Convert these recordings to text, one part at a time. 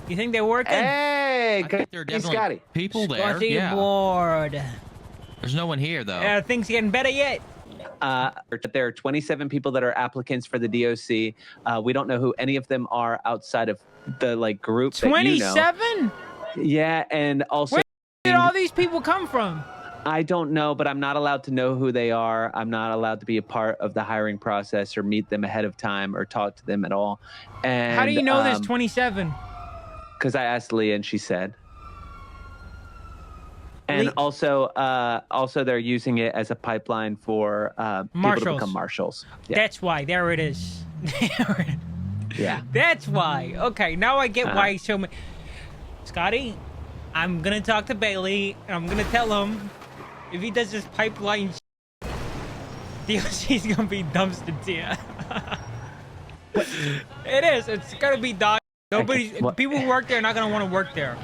You think they're working? Hey, I think there are definitely Scotty. people there. Scotty Yeah. bored. There's no one here though. Things getting better yet? There are 27 people that are applicants for the DOC. We don't know who any of them are outside of the group that you know. 27? Yeah, and also Where did all these people come from? I don't know, but I'm not allowed to know who they are. I'm not allowed to be a part of the hiring process or meet them ahead of time or talk to them at all. And How do you know there's 27? Because I asked Leah and she said. And also they're using it as a pipeline for people to become marshals. Yeah. That's why. There it is. Yeah. That's why. Okay, now I get why he's so many. Scotty, I'm gonna talk to Bailey and I'm gonna tell him if he does this pipeline DOC's gonna be dumpster tier. It is. It's gonna be dog. People who work there are not gonna want to work there.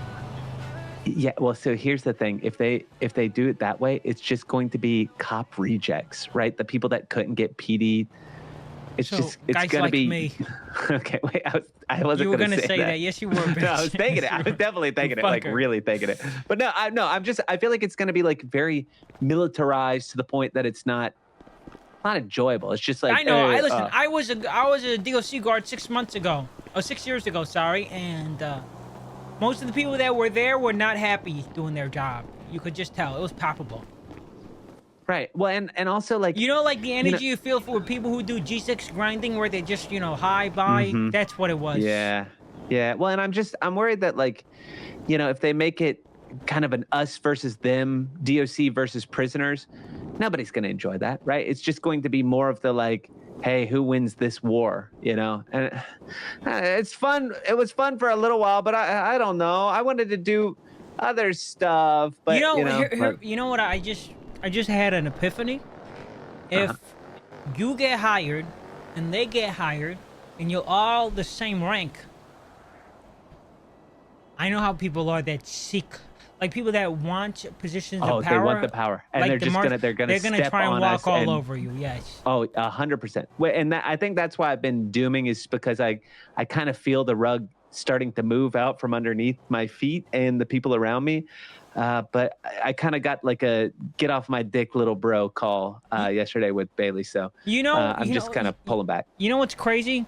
Yeah, well, so here's the thing. If they do it that way, it's just going to be cop rejects, right? The people that couldn't get PD. It's gonna be me. Okay, wait, I wasn't. You were gonna say that. Yes, you were. Bitch. No, I was thinking it. I was definitely thinking it, like really thinking it. But no, I feel like it's gonna be very militarized to the point that it's not enjoyable. It's just like I know. I was a DOC guard 6 months ago. 6 years ago, sorry, and most of the people that were there were not happy doing their job. You could just tell. It was palpable. Right. Well, and also the energy you feel for people who do G6 grinding where they just, high by. Mm-hmm. That's what it was. Yeah. Yeah. Well, and I'm worried that if they make it kind of an us versus them, DOC versus prisoners, nobody's going to enjoy that, right? It's just going to be more of the hey, who wins this war? And it's fun. It was fun for a little while, but I don't know. I wanted to do other stuff, but you know what? I just had an epiphany. If you get hired and they get hired and you're all the same rank, I know how people are that seek, people that want positions of power. Oh, they want the power, and they're gonna try and walk all over you. Yes. Oh, 100%. And I think that's why I've been dooming is because I kind of feel the rug starting to move out from underneath my feet and the people around me. But I kind of got a get off my dick little bro call yesterday with Bailey. So I'm just kind of pulling back. You know what's crazy?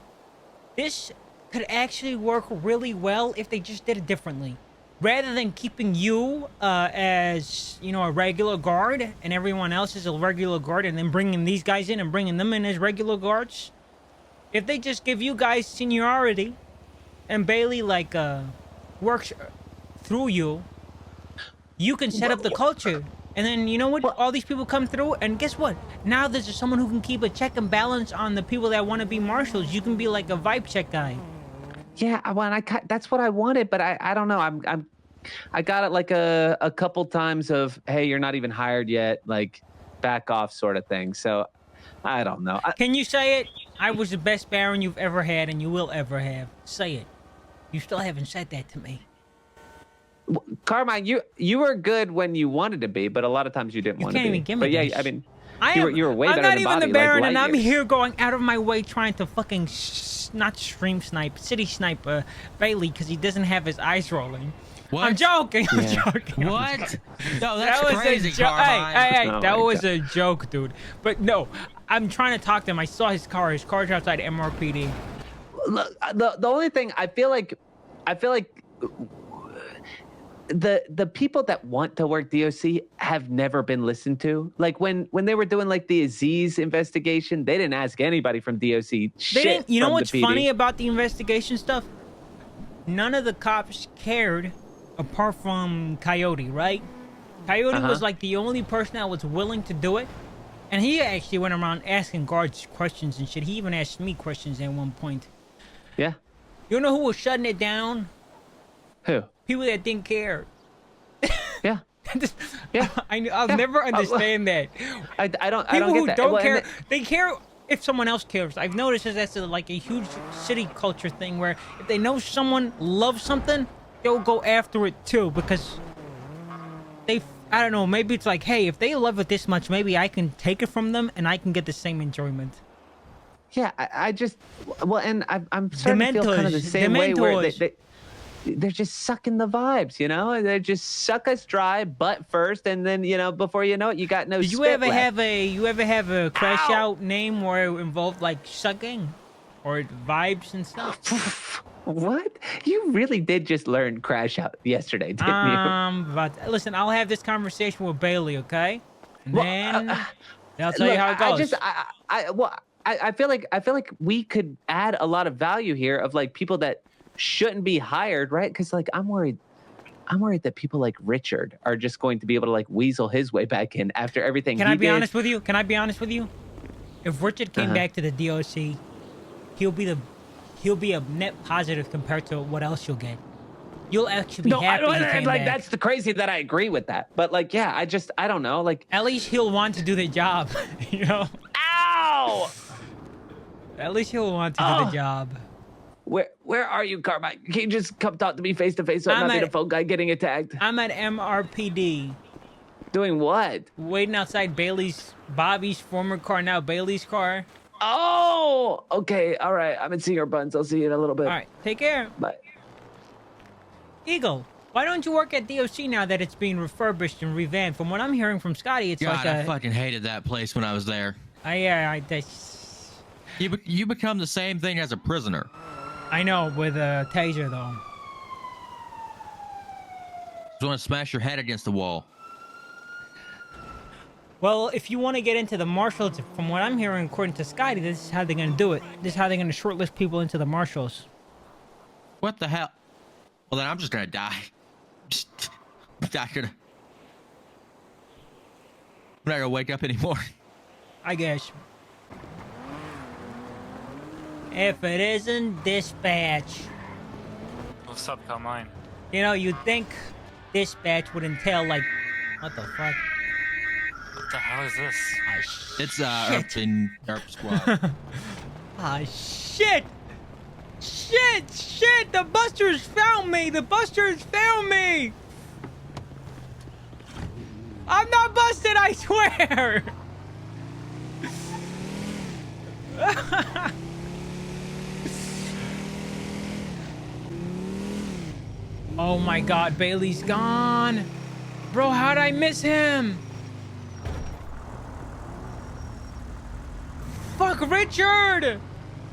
This could actually work really well if they just did it differently. Rather than keeping you as, a regular guard and everyone else is a regular guard and then bringing these guys in and bringing them in as regular guards. If they just give you guys seniority and Bailey works through you, you can set up the culture. And then, you know what? All these people come through, and guess what? Now there's someone who can keep a check and balance on the people that want to be marshals. You can be like a vibe check guy. Yeah, well, that's what I wanted, but I don't know. I got it a couple times of, hey, you're not even hired yet, back off sort of thing. So I don't know. Can you say it? I was the best Baron you've ever had and you will ever have. Say it. You still haven't said that to me. Carmine, you were good when you wanted to be, but a lot of times you didn't want to be. You can't even give me this. Yeah, I mean, you were way better than Bobby. I'm not even the Baron, and I'm here going out of my way trying to fucking not stream snipe, city snipe Bailey because he doesn't have his eyes rolling. What? I'm joking. I'm joking. What? No, that's crazy, Carmine. Hey, oh that was God. a joke, dude. But no, I'm trying to talk to him. I saw his car. His car's outside MRPD. Look, the only thing I feel like the people that want to work DOC have never been listened to. When they were doing the Aziz investigation, they didn't ask anybody from DOC shit. You know what's funny about the investigation stuff? None of the cops cared apart from Coyote, right? Coyote was the only person that was willing to do it. And he actually went around asking guards questions and shit. He even asked me questions at one point. Yeah. You know who was shutting it down? Who? People that didn't care. Yeah. Yeah. I'll never understand that. I don't People get who that. don't care, they care if someone else cares. I've noticed that's a huge city culture thing where if they know someone loves something, they'll go after it too because I don't know, maybe it's hey, if they love it this much, maybe I can take it from them and I can get the same enjoyment. Yeah, I just, and I'm starting to feel kind of the same way where they're just sucking the vibes, you know? They just suck us dry butt first, and then, you know, before you know it, you got no Did you spit ever left. have a crash out name where it involved like sucking or vibes and stuff? What? You really did just learn crash out yesterday, didn't you? But listen, I'll have this conversation with Bailey, okay? And then I'll tell Look, you how it goes. I feel like we could add a lot of value here of like people that shouldn't be hired, right? Because like I'm worried that people like Richard are just going to be able to like weasel his way back in after everything. Can I be honest with you? Can I be honest with you? If Richard came back to the DOC, he'll be a net positive compared to what else you'll get. You'll actually be happy he came like back. that's the crazy that I agree with that. But like, yeah, I don't know. Like, at least he'll want to do the job, you know? ow! At least he'll want to do the job. Where are you, Carmine? Can you just come talk to me face to face so I'm not the phone guy getting attacked? I'm at MRPD. Doing what? Waiting outside Bobby's former car, now Bailey's car. Oh, okay. All right. I'm in Senior Buns. I'll see you in a little bit. All right. Take care. Bye. Eagle, why don't you work at DOC now that it's being refurbished and revamped? From what I'm hearing from Scotty, it's God, like I fucking hated that place when I was there. You become the same thing as a prisoner. I know, with a taser though. Just want to smash your head against the wall. Well, if you want to get into the marshals, from what I'm hearing, according to Scotty, this is how they're going to do it. This is how they're going to shortlist people into the marshals. What the hell? Well, then I'm just gonna die. I'm not gonna wake up anymore. I guess. If it isn't dispatch. What's up, Carmine? You know, you'd think dispatch would entail like, what the fuck? What the hell is this? It's Erp Squad. Ah, shit! Shit! The busters found me! The busters found me! I'm not busted, I swear! Oh my god, Bailey's gone! Bro, how'd I miss him? Fuck, Richard!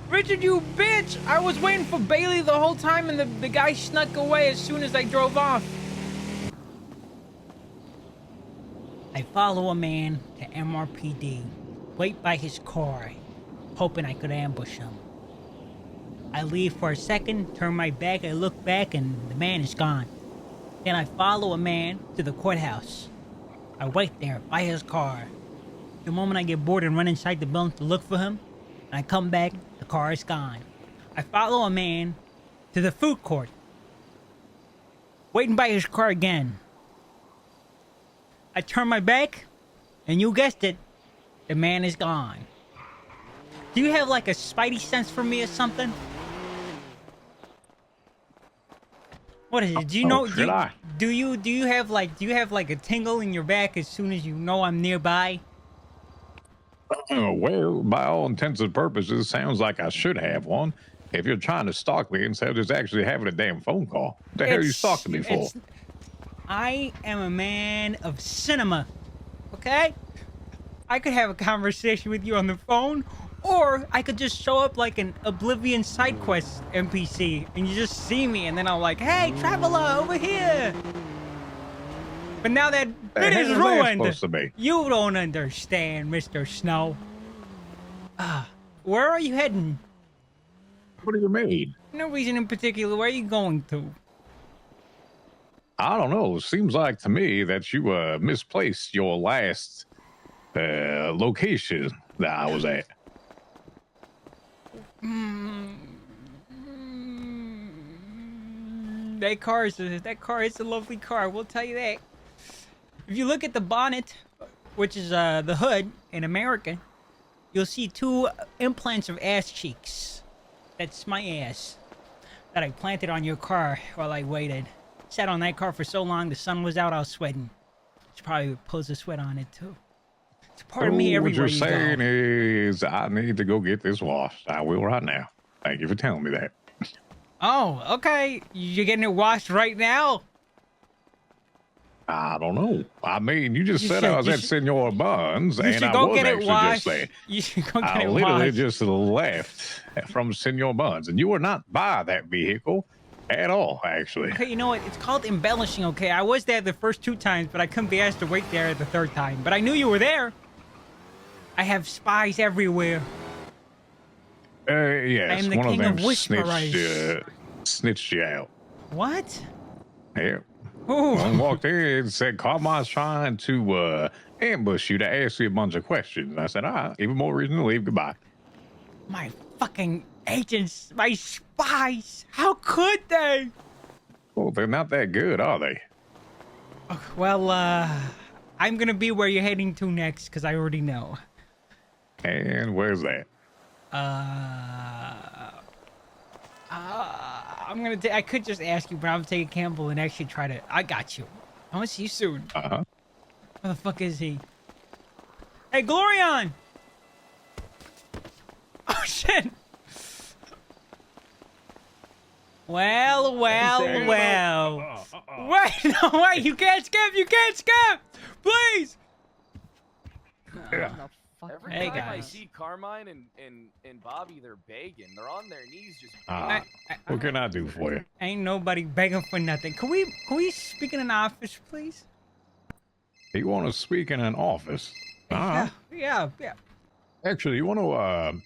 Richard, you bitch! I was waiting for Bailey the whole time and the guy snuck away as soon as I drove off. I follow a man to MRPD, wait by his car, hoping I could ambush him. I leave for a second, turn my back, I look back, and the man is gone. Then I follow a man to the courthouse. I wait there by his car. The moment I get bored and run inside the building to look for him, and I come back, the car is gone. I follow a man to the food court, waiting by his car again. I turn my back, and you guessed it, the man is gone. Do you have like a spidey sense for me or something? What is it? Do you know? Do you have like a tingle in your back as soon as you know I'm nearby? Well, by all intents and purposes, sounds like I should have one. If you're trying to stalk me instead of just actually having a damn phone call, what the hell are you stalking me for? I am a man of cinema, okay? I could have a conversation with you on the phone, or I could just show up like an Oblivion side quest NPC, and you just see me, and then I'm like, hey, traveler, over here! But now that bit is ruined. You don't understand, Mr. Snow. Where are you heading? What do you mean? No reason in particular. Where are you going to? I don't know. Seems like to me that you misplaced your last location that I was at. That car is a lovely car. We'll tell you that. If you look at the bonnet, which is the hood in America, you'll see two implants of ass cheeks. That's my ass that I planted on your car while I waited. Sat on that car for so long, the sun was out, I was sweating. She probably pulls a sweat on it too. It's part of me everywhere you go. What you're saying is I need to go get this washed. I will right now. Thank you for telling me that. Oh, okay. You're getting it washed right now? I don't know. I mean, you just You said should- I was you at should- Senor Buns, You and should I go was get it actually washed. just there. You should go get I it literally washed. just left from Senor Buns, and you were not by that vehicle at all, actually. Okay, you know what? It's called embellishing, okay? I was there the first 2 times, but I couldn't be asked to wait there the 3rd time. But I knew you were there. I have spies everywhere. Yes, I am the one king of of them whisperers. snitched you out. What? Yeah. Ooh. One walked in and said Carmine's trying to ambush you to ask you a bunch of questions. And I said, all right, even more reason to leave. Goodbye. My fucking agents, my spies. How could they? Well, they're not that good, are they? Well, I'm gonna be where you're heading to next, because I already know. And where's that? I could just ask you, but I'm taking Campbell and actually try to. I got you. I want to see you soon. Uh-huh. Where the fuck is he? Hey, Glorion! Oh shit! Well. Wait, no, wait! You can't skip! You can't skip! Please! Yeah. Every Hey, time I guys. see Carmine and Bobby, they're begging. They're on their knees just What can I do for you? Ain't nobody begging for nothing. Can we speak in an office, please? You want to speak in an office? Yeah. Actually, you want to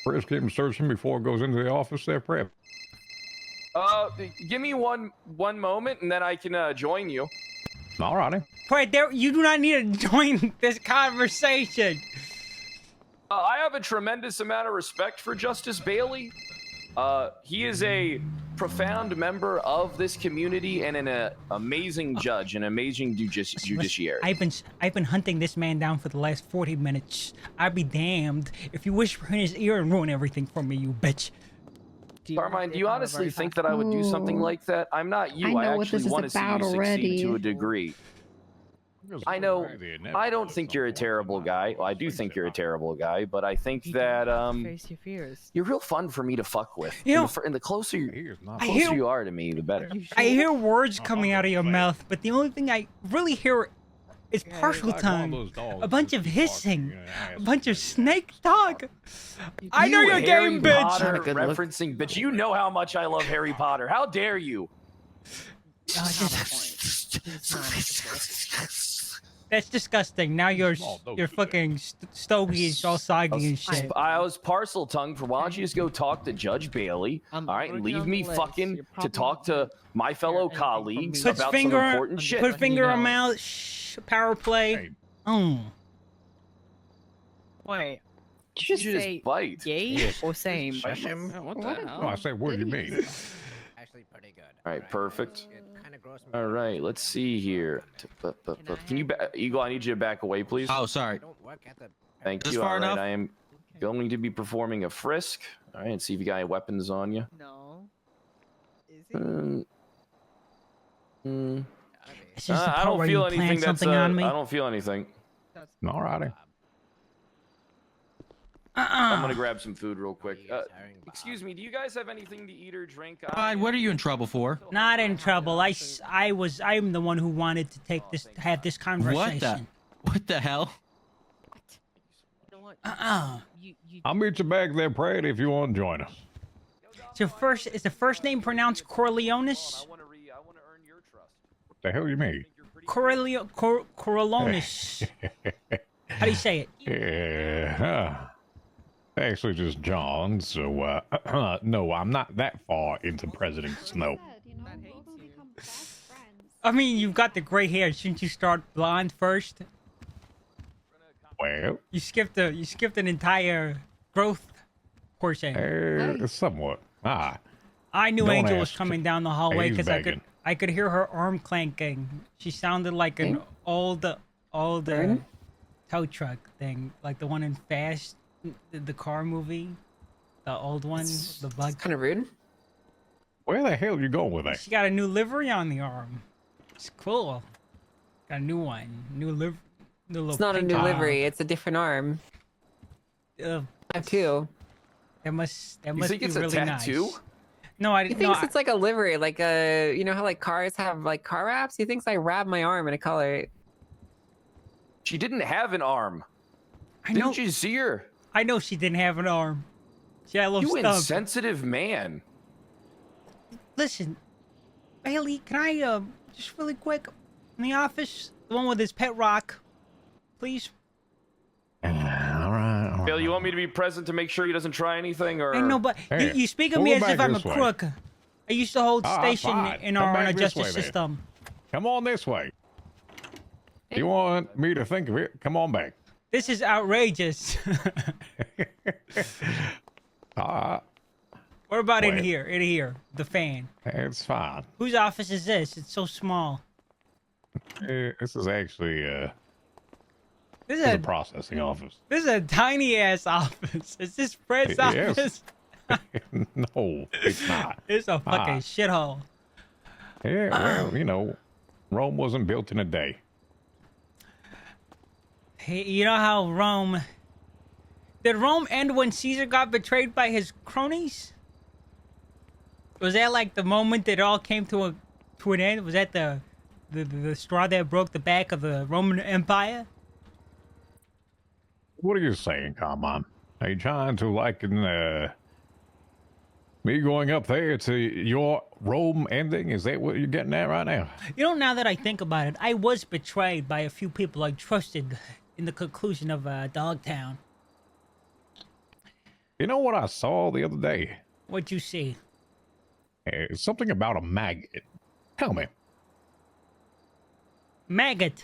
first keep him searching before it goes into the office there, Prep? give me one moment and then I can join you. All righty. Wait, you do not need to join this conversation. I have a tremendous amount of respect for Justice Bailey. He is a profound member of this community and an amazing judge, an amazing judiciary. I've been hunting this man down for the last 40 minutes. I'd be damned if you whisper in his ear and ruin everything for me, you bitch. Carmine, do you honestly think that I would do something like that? I'm not you. I actually want to see you succeed to a degree. I know. I don't think you're a terrible guy. Well, I do think you're a terrible guy, but I think that face your fears. you're real fun for me to fuck with. You know, and the closer I hear- you are to me, the better. I hear words coming out of your mouth, but the only thing I really hear is partial tongue, a bunch of hissing, a bunch of snake talk. I know your Harry game, bitch. Potter referencing, bitch. You know how much I love Harry Potter. How dare you? That's disgusting. Now your fucking stogie is all soggy and shit. I was parcel tongued for. Why don't you just go talk to Judge Bailey, all right, and leave me fucking to talk to my fellow colleagues Puts about finger, some important shit. put finger on mouth. Shh, power play. Hey. Wait, You just should say just bite. yay or same? What the hell? Oh, I said, what do you mean? Actually pretty good. All right, perfect. Kind of gross. All right, let's see here. Can you, Eagle? I need you to back away, please. Oh, sorry. Don't work at the. Thank This you. far All right, enough? I am going to be performing a frisk. All right, and see if you got any weapons on you. No. Is it? It's just the I part don't where feel you anything plan that's. something on me. I don't feel anything. All righty. I'm gonna grab some food real quick. Excuse me, do you guys have anything to eat or drink? Fine, what are you in trouble for? Not in trouble. I'm the one who wanted to have this conversation. What the hell? You know what? Uh-uh. You I'll meet you back there, Brad, if you want to join us. Is the first name pronounced Corleonis? I want to earn your trust. What the hell you mean? Corleonis. How do you say it? Yeah. Actually, just John. So, no, I'm not that far into President Snow. I mean, you've got the gray hair. Shouldn't you start blonde first? Well, You skipped an entire growth portion. somewhat. I knew Don't Angel was ask. coming down the hallway He's because begging. I could hear her arm clanking. She sounded like an old tow truck thing, like the one in Fast, the car movie, the old one, the bug. Kind of rude. Where the hell you going with that? She got a new livery on the arm. It's cool. Got a new one, new little. It's not a pink new arm. livery. It's a different arm. I have two. That must You think be it's a really tattoo? nice. No, I He didn't. thinks No, it's like a livery, like you know how like cars have like car wraps. He thinks I wrap my arm in a color. She didn't have an arm. I know. Didn't you see her? I know she didn't have an arm. She had a little You stub. insensitive man. Listen, Bailey, can I just really quick in the office, the one with his pet rock, please? All right. Bill, you want me to be present to make sure he doesn't try anything, or? I know, but Hey, you speak of we'll me go as if back I'm a this way. crook. I used to hold Ah, station fine. in Come our back this justice way, then. system. Come on this way. You want me to think of it? Come on back. This is outrageous. What about in Wait. here? In here, the fan. It's fine. Whose office is this? It's so small. This is actually This the is a processing office. this is a tiny ass office. Is this Fred's Yes. office? No, it's not. It's a fucking Ah. shithole. Yeah, well, you know, Rome wasn't built in a day. Hey, you know how Rome... Did Rome end when Caesar got betrayed by his cronies? Was that like the moment that it all came to an end? Was that the straw that broke the back of the Roman Empire? What are you saying, Carmine? Are you trying to liken me going up there to your Rome ending? Is that what you're getting at right now? You know, now that I think about it, I was betrayed by a few people I trusted in the conclusion of Dogtown. You know what I saw the other day? What'd you see? It's something about a maggot. Tell me. Maggot.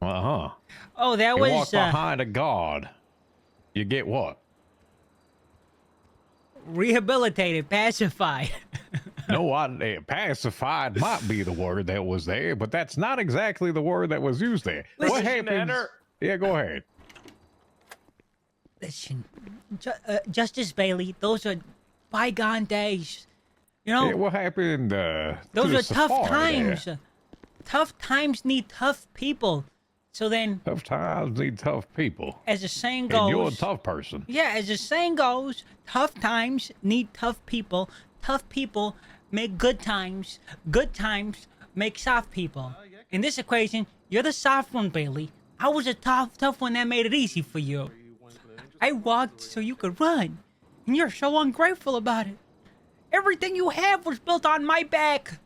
Uh-huh. Oh, that You was walk behind a guard. You get what? rehabilitated, pacified. No, pacified might be the word that was there, but that's not exactly the word that was used there. Listen, What happens? Enter. Yeah, go ahead. Listen, Justice Bailey, those are bygone days. You know, Yeah, what happened? those are tough times. There? Tough times need tough people. So then, Tough times need tough people. as the saying And goes, you're a tough person. yeah, as the saying goes, tough times need tough people. Tough people make good times. Good times make soft people. In this equation, you're the soft one, Bailey. I was a tough one that made it easy for you. I walked so you could run, and you're so ungrateful about it. Everything you have was built on my back.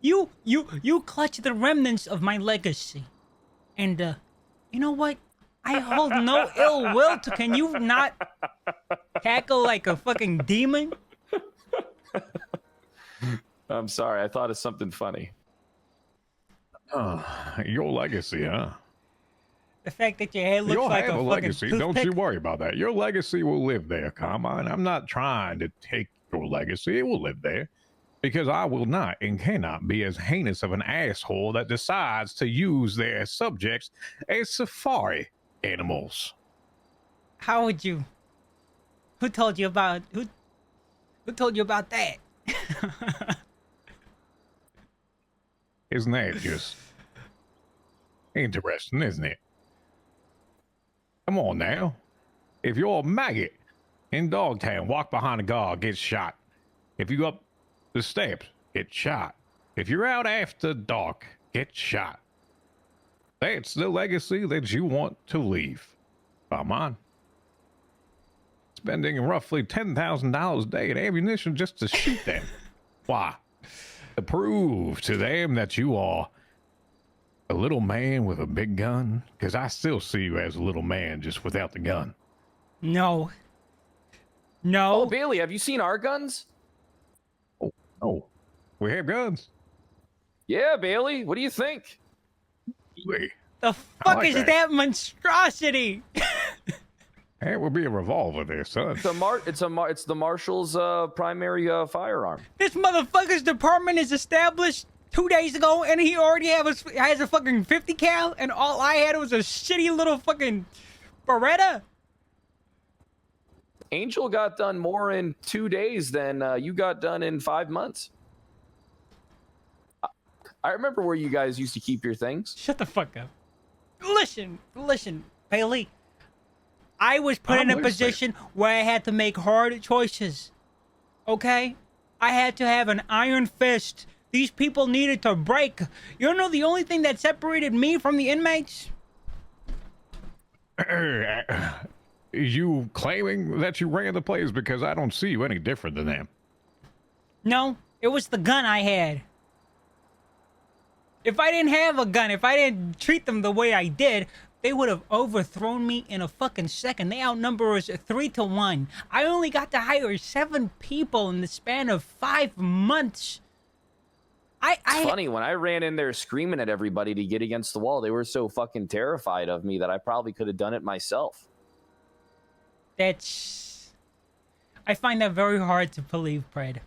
You clutch the remnants of my legacy. And, you know what? I hold no ill will to... Can you not cackle like a fucking demon? I'm sorry. I thought of something funny. Your legacy, huh? The fact that your head looks You'll like have a a fucking legacy. Don't you toothpick. worry about that. Your legacy will live there, Carmine. I'm not trying to take your legacy. It will live there. Because I will not and cannot be as heinous of an asshole that decides to use their subjects as safari animals. How would you... Who told you about... Who told you about that? Isn't that just interesting, isn't it? Come on now. If you're a maggot in Dogtown, walk behind a guard, get shot. If you go up the steps, get shot. If you're out after dark, get shot. That's the legacy that you want to leave. Carmine. Spending roughly $10,000 a day in ammunition just to shoot them. Why? To prove to them that you are a little man with a big gun? Because I still see you as a little man just without the gun. No. No. Oh, Bailey, have you seen our guns? Oh, we have guns. Yeah, Bailey. What do you think? Wait, The fuck like is that. that monstrosity? that would be a revolver there, son. It's the marshal's primary firearm. This motherfucker's department is established 2 days ago, and he already has a fucking 50 cal, and all I had was a shitty little fucking Beretta. Angel got done more in 2 days than you got done in 5 months. I remember where you guys used to keep your things. Shut the fuck up. Listen, Bailey. I was put in a listening. position where I had to make hard choices. okay? I had to have an iron fist. These people needed to break. You know the only thing that separated me from the inmates? Is you claiming that you ran the place? Because I don't see you any different than them. No, it was the gun I had. If I didn't have a gun, if I didn't treat them the way I did, they would have overthrown me in a fucking second. They outnumber us 3-1. I only got to hire 7 people in the span of 5 months. It's funny, when I ran in there screaming at everybody to get against the wall, they were so fucking terrified of me that I probably could have done it myself. I find that very hard to believe, Pred.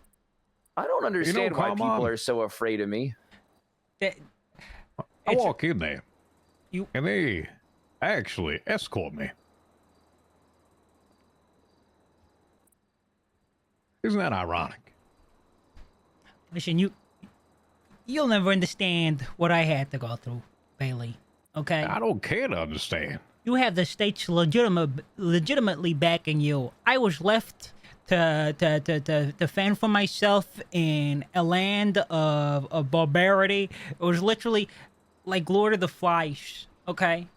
I don't understand why Carmine, people are so afraid of me. I walk in there, and they actually escort me. Isn't that ironic? Listen, you'll never understand what I had to go through, Bailey. Okay? I don't care to understand. You have the state's legitimately backing you. I was left to fend for myself in a land of barbarity. It was literally like Lord of the Flies. Okay?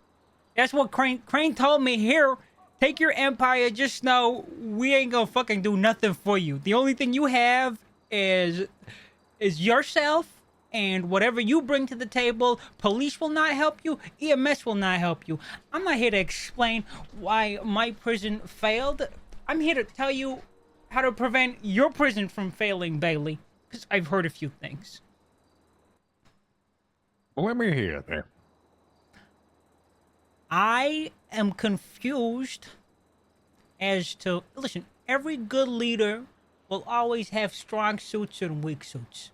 That's what Crane told me. Here, take your empire. Just know we ain't gonna fucking do nothing for you. The only thing you have is yourself and whatever you bring to the table. Police will not help you. EMS will not help you. I'm not here to explain why my prison failed. I'm here to tell you how to prevent your prison from failing, Bailey. Because I've heard a few things. Well, let me hear it there. I am confused as to... Listen, every good leader will always have strong suits and weak suits.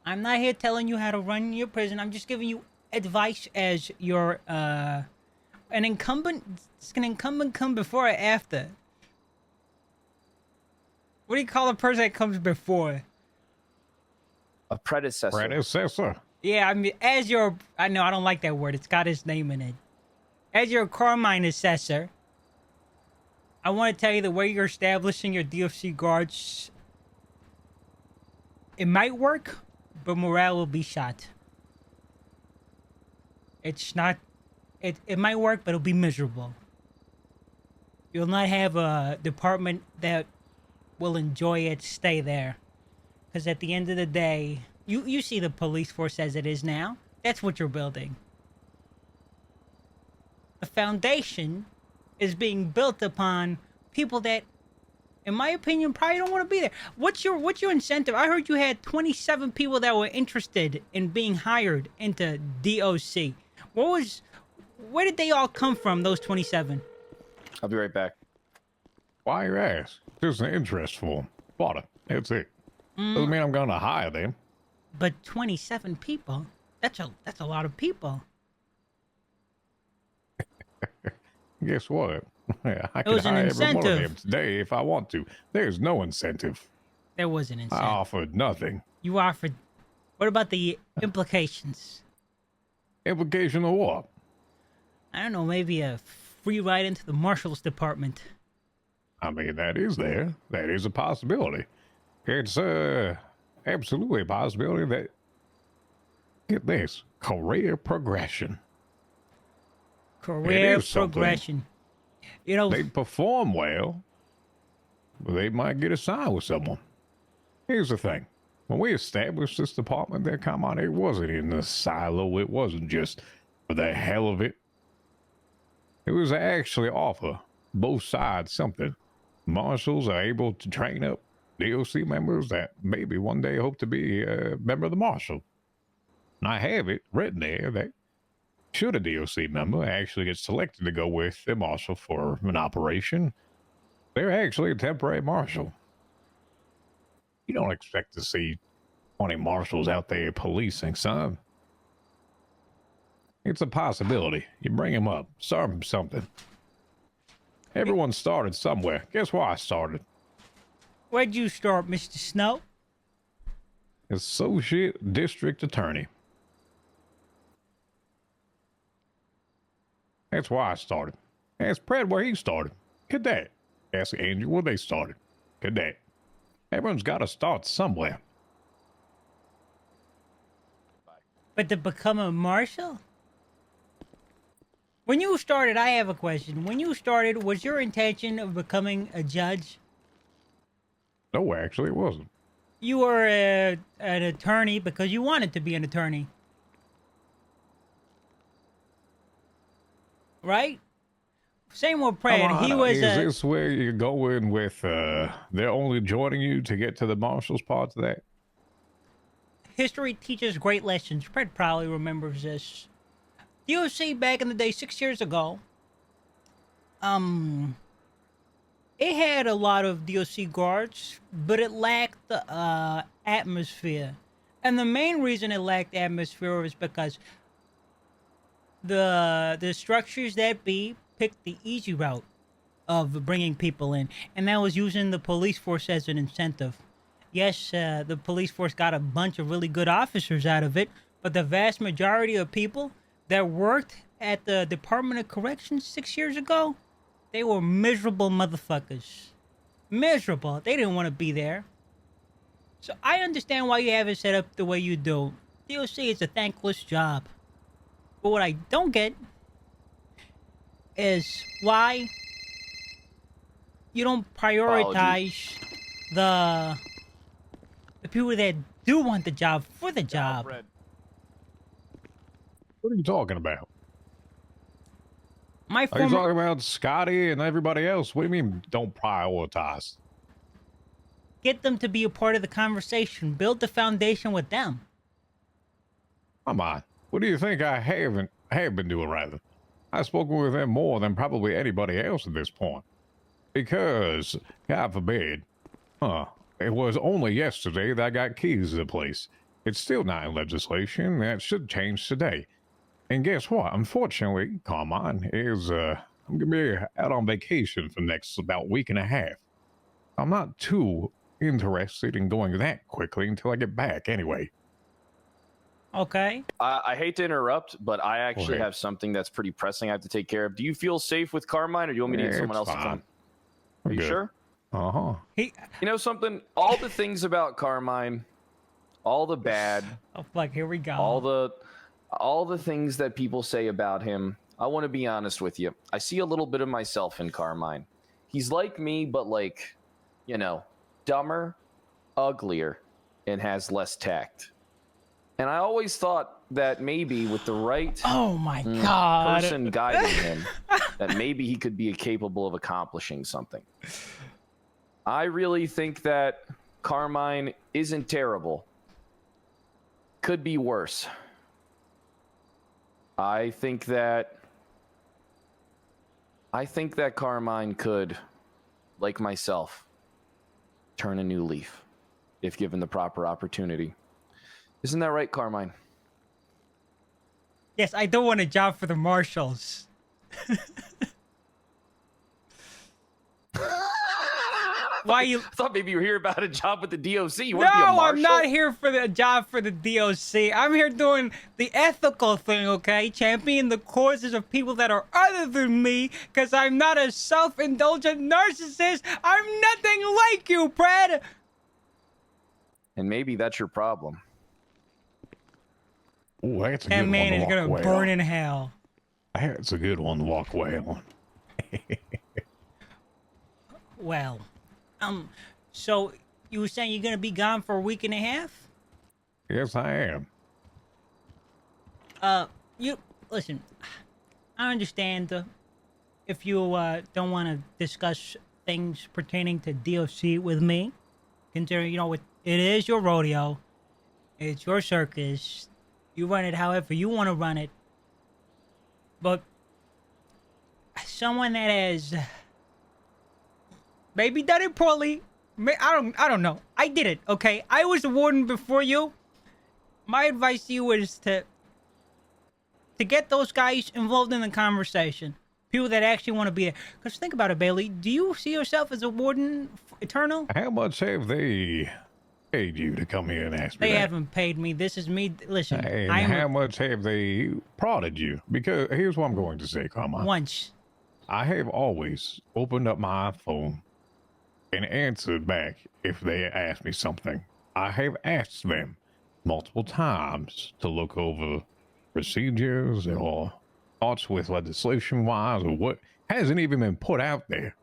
I'm not here telling you how to run your prison. I'm just giving you advice as your an incumbent. Can an incumbent come before or after? What do you call a person that comes before? A predecessor. Predecessor. Yeah, I mean, I know I don't like that word. It's got his name in it. As your Carmine assessor, I want to tell you the way you're establishing your DFC guards. It might work, but morale will be shot. It's not... It might work, but it'll be miserable. You'll not have a department that will enjoy it stay there. Because at the end of the day, you see the police force as it is now. That's what you're building. The foundation is being built upon people that, in my opinion, probably don't want to be there. What's your incentive? I heard you had 27 people that were interested in being hired into DOC. Where did they all come from, those 27? I'll be right back. Why you ask? Just an interest for them. Bought it. That's it. Doesn't mean I'm going to hire them. But 27 people? That's a lot of people. Guess what? I was can an hire every one of incentive. them today if I want to. There's no incentive. There was an incentive. I offered nothing. You offered... What about the implications? Implication of what? I don't know, maybe a free ride into the marshal's department. I mean, that is there. That is a possibility. It's absolutely a possibility that, get this, career progression. Career progression. You know, They perform well, but they might get assigned with someone. Here's the thing. When we established this department there, Carmine, it wasn't in a silo. It wasn't just for the hell of it. It was to actually offer both sides something. Marshals are able to train up DOC members that maybe one day hope to be a member of the Marshal. And I have it written there that should a DOC member actually get selected to go with the Marshal for an operation, they're actually a temporary Marshal. You don't expect to see 20 Marshals out there policing, son. It's a possibility. You bring them up, serve them something. Everyone started somewhere. Guess where I started? where'd you start, Mr. Snow? Associate District Attorney. That's why I started. Ask Brad where he started. Cadet. Ask Andrew where they started. Cadet. Everyone's got to start somewhere. But to become a marshal? When you started, I have a question. When you started, was your intention of becoming a judge? No, actually, it wasn't. You were an attorney because you wanted to be an attorney. Right? Same with Brad. He was Is this where you're going with, they're only joining you to get to the marshal's part of that? History teaches great lessons. Fred probably remembers this. DOC back in the day, 6 years ago, it had a lot of DOC guards, but it lacked the atmosphere. And the main reason it lacked atmosphere was because the structures that be picked the easy route of bringing people in, and that was using the police force as an incentive. Yes, the police force got a bunch of really good officers out of it, but the vast majority of people that worked at the Department of Corrections 6 years ago, they were miserable motherfuckers. Miserable. They didn't want to be there. So I understand why you have it set up the way you do. DOC is a thankless job. But what I don't get is why you don't prioritize the people that do want the job for the job. What are you talking about? My Are you talking about Scotty and everybody else? What do you mean don't prioritize? Get them to be a part of the conversation. Build the foundation with them. Come on. What do you think I have been doing, rather? I've spoken with them more than probably anybody else at this point. Because, God forbid, it was only yesterday that I got keys to the place. It's still not in legislation. That should change today. And guess what? Unfortunately, Carmine is, I'm going to be out on vacation for the next about week and a half. I'm not too interested in going that quickly until I get back anyway. Okay. I hate to interrupt, but I actually have something that's pretty pressing I have to take care of. Do you feel safe with Carmine, or do you want me to get someone else to come? Are you sure? Uh-huh. You know something? All the things about Carmine, all the bad. Oh, fuck, here we go. All the things that people say about him, I want to be honest with you. I see a little bit of myself in Carmine. He's like me, but like, you know, dumber, uglier, and has less tact. And I always thought that maybe with the right person guiding him, that maybe he could be capable of accomplishing something. I really think that Carmine isn't terrible. Could be worse. I think that Carmine could, like myself, turn a new leaf if given the proper opportunity. Isn't that right, Carmine? Yes, I don't want a job for the marshals. Why you? I thought maybe you were here about a job with the DOC. You No, want to be a marshal? I'm not here for the job for the DOC. I'm here doing the ethical thing, okay? Championing the causes of people that are other than me, because I'm not a self-indulgent narcissist. I'm nothing like you, Brad. And maybe that's your problem. Oh, that's a that good man one is to gonna burn in hell. That's a good one to walk away on. Well, so you were saying you're gonna be gone for a week and a half? Yes, I am. You listen. I understand if you don't want to discuss things pertaining to DOC with me. Considering, you know, it is your rodeo, it's your circus. You run it however you want to run it. But someone that has maybe done it poorly. I don't know. I did it, okay? I was the warden before you. My advice to you is to get those guys involved in the conversation. People that actually want to be there. Because think about it, Bailey. Do you see yourself as a warden eternal? How much have they paid you to come here and ask me They that? haven't paid me. This is me. Listen, And how much have they prodded you? Because here's what I'm going to say, Carmine. Once. I have always opened up my phone and answered back if they asked me something. I have asked them multiple times to look over procedures or thoughts with legislation wise or what hasn't even been put out there.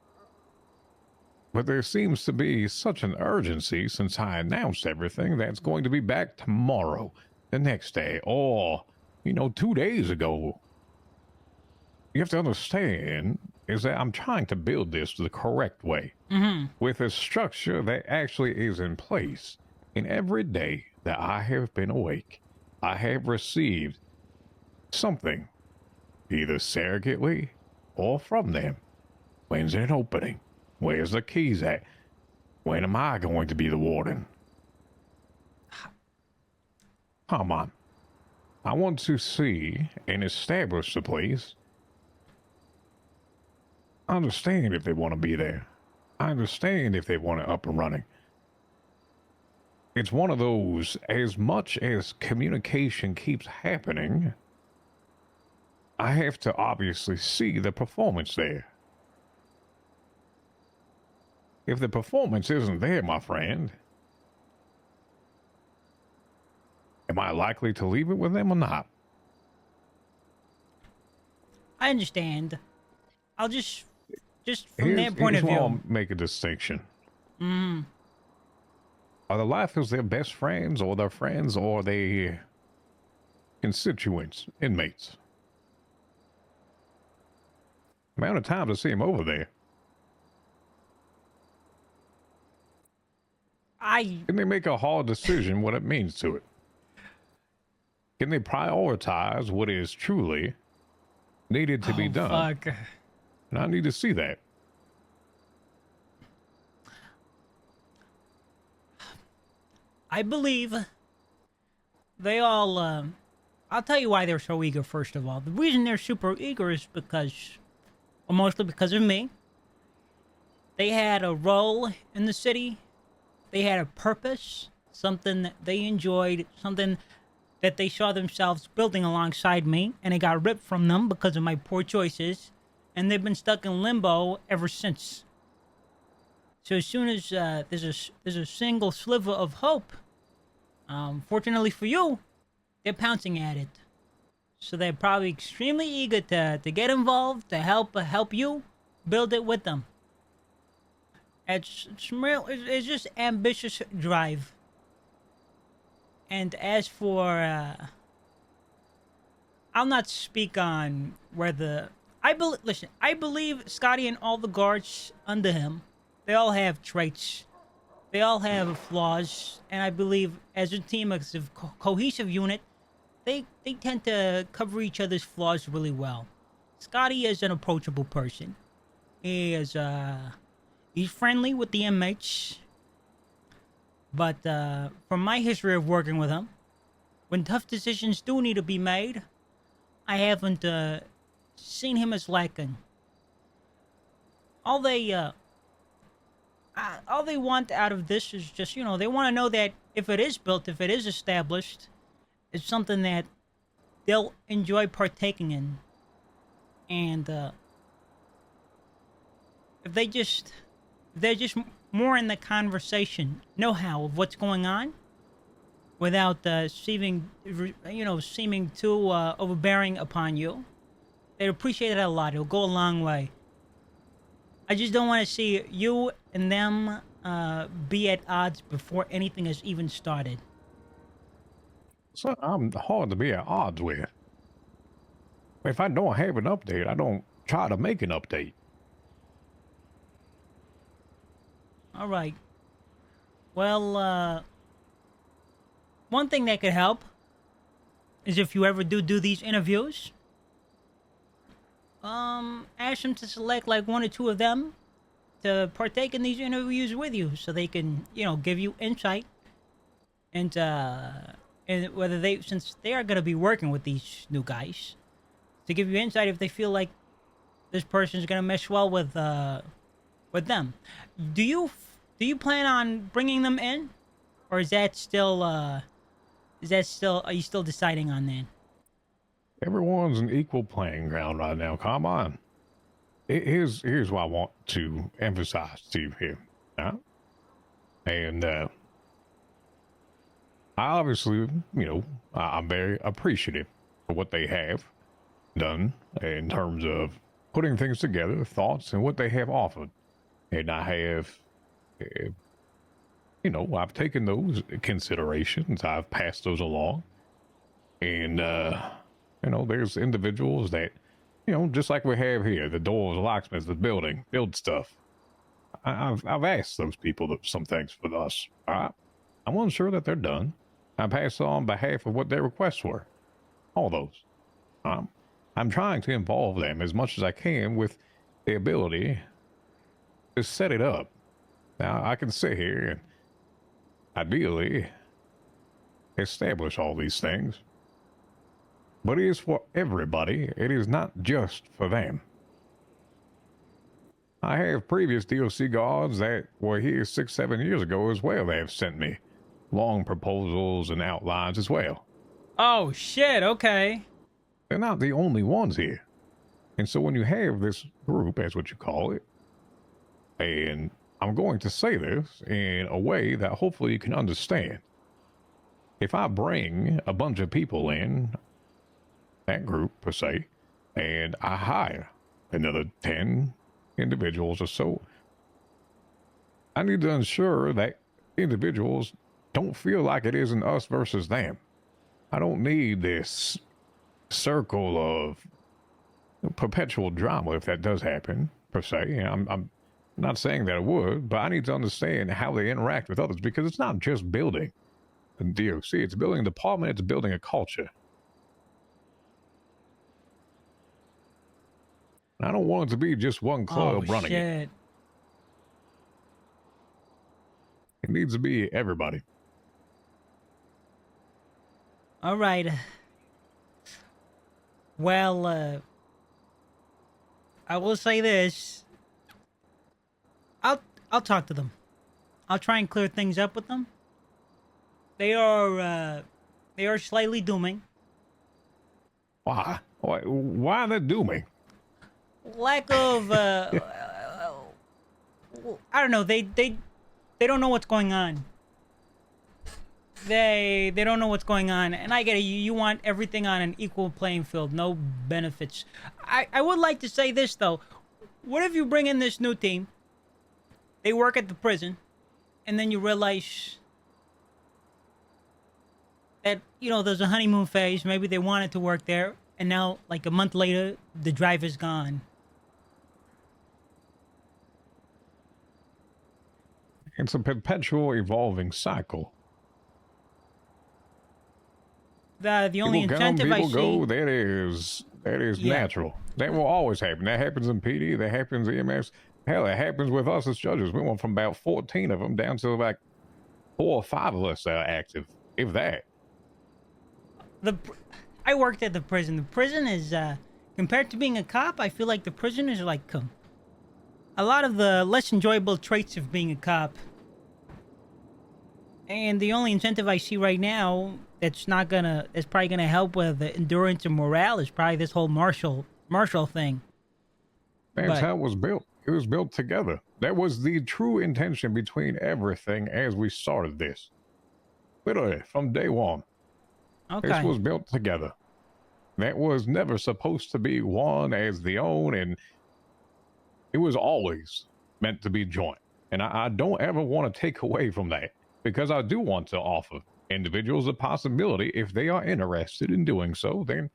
But there seems to be such an urgency since I announced everything that's going to be back tomorrow, the next day, or, 2 days ago. You have to understand is that I'm trying to build this the correct way with a structure that actually is in place. And every day that I have been awake, I have received something, either surrogately or from them. When's it opening? Where's the keys at? When am I going to be the warden? Come on. I want to see and establish the place. I understand if they want to be there. I understand if they want it up and running. It's one of those, as much as communication keeps happening, I have to obviously see the performance there. If the performance isn't there, my friend, am I likely to leave it with them or not? I understand. I'll just from their point of view. I'll make a distinction. Are the lifers their best friends, or their friends, or they constituents, inmates? Amount of times I see him over there. Can they make a hard decision what it means to it? Can they prioritize what is truly needed to be done? Fuck. And I need to see that. I believe they all, I'll tell you why they're so eager, first of all. The reason they're super eager is mostly because of me. They had a role in the city. They had a purpose, something that they enjoyed, something that they saw themselves building alongside me, and it got ripped from them because of my poor choices, and they've been stuck in limbo ever since. So as soon as there's a single sliver of hope, fortunately for you, they're pouncing at it. So they're probably extremely eager to get involved, to help you build it with them. It's just ambitious drive. And as for, I'll not speak on whether I believe Scotty and all the guards under him, they all have traits. They all have flaws, and I believe as a team, as a cohesive unit, they tend to cover each other's flaws really well. Scotty is an approachable person. He's friendly with the inmates, but from my history of working with him, when tough decisions do need to be made, I haven't seen him as lacking. All they want out of this is just, they want to know that if it is built, if it is established, it's something that they'll enjoy partaking in. And if they're just more in the conversation, know-how of what's going on, without seeming too overbearing upon you, they'd appreciate it a lot. It'll go a long way. I just don't want to see you and them be at odds before anything has even started. So I'm hard to be at odds with. If I don't have an update, I don't try to make an update. All right. Well, one thing that could help is if you ever do these interviews, ask them to select like one or two of them to partake in these interviews with you, so they can, give you insight and whether since they are going to be working with these new guys, to give you insight if they feel like this person is going to mesh well with them. Do you plan on bringing them in, or is that still are you still deciding on that? Everyone's an equal playing ground right now. Carmine. Here's what I want to emphasize to you here. And I obviously, I'm very appreciative for what they have done in terms of putting things together, thoughts, and what they have offered. And I have, I've taken those considerations, I've passed those along. And, there's individuals that, just like we have here, the doors, the locksmiths, the build stuff. I've asked those people some things for us. I wasn't sure that they're done. I passed on behalf of what their requests were. All those. I'm trying to involve them as much as I can with the ability to set it up. Now, I can sit here and ideally establish all these things. But it is for everybody. It is not just for them. I have previous DOC guards that were here 6-7 years ago as well. They have sent me long proposals and outlines as well. Oh, shit, okay. They're not the only ones here. And so when you have this group, as what you call it, and I'm going to say this in a way that hopefully you can understand. If I bring a bunch of people in, that group per se, and I hire another 10 individuals or so, I need to ensure that individuals don't feel like it is an us versus them. I don't need this circle of perpetual drama if that does happen, per se. I'm not saying that it would, but I need to understand how they interact with others, because it's not just building a DOC, it's building a department, it's building a culture. I don't want it to be just one club running it. It needs to be everybody. All right. Well, I will say this. I'll talk to them. I'll try and clear things up with them. They are slightly dooming. Why? Why are they dooming? Lack of I don't know. They don't know what's going on. They don't know what's going on, and I get it. You want everything on an equal playing field, no benefits. I would like to say this though. What if you bring in this new team? They work at the prison, and then you realize that there's a honeymoon phase. Maybe they wanted to work there, and now like a month later, the drive is gone. It's a perpetual evolving cycle. The only people incentive come, people I go. see... That is natural. That will always happen. That happens in PD. That happens in EMS. Hell, it happens with us as judges. We went from about 14 of them down to like 4 or 5 of us that are active, if that. I worked at the prison. The prison is, compared to being a cop, I feel like the prison is like a lot of the less enjoyable traits of being a cop. And the only incentive I see right now that's probably gonna help with the endurance and morale is probably this whole martial thing. That's how it was built. It was built together. That was the true intention between everything as we started this. Literally, from day one. Okay. This was built together. That was never supposed to be one as the own, and it was always meant to be joint. And I don't ever want to take away from that, because I do want to offer individuals a possibility. If they are interested in doing so, then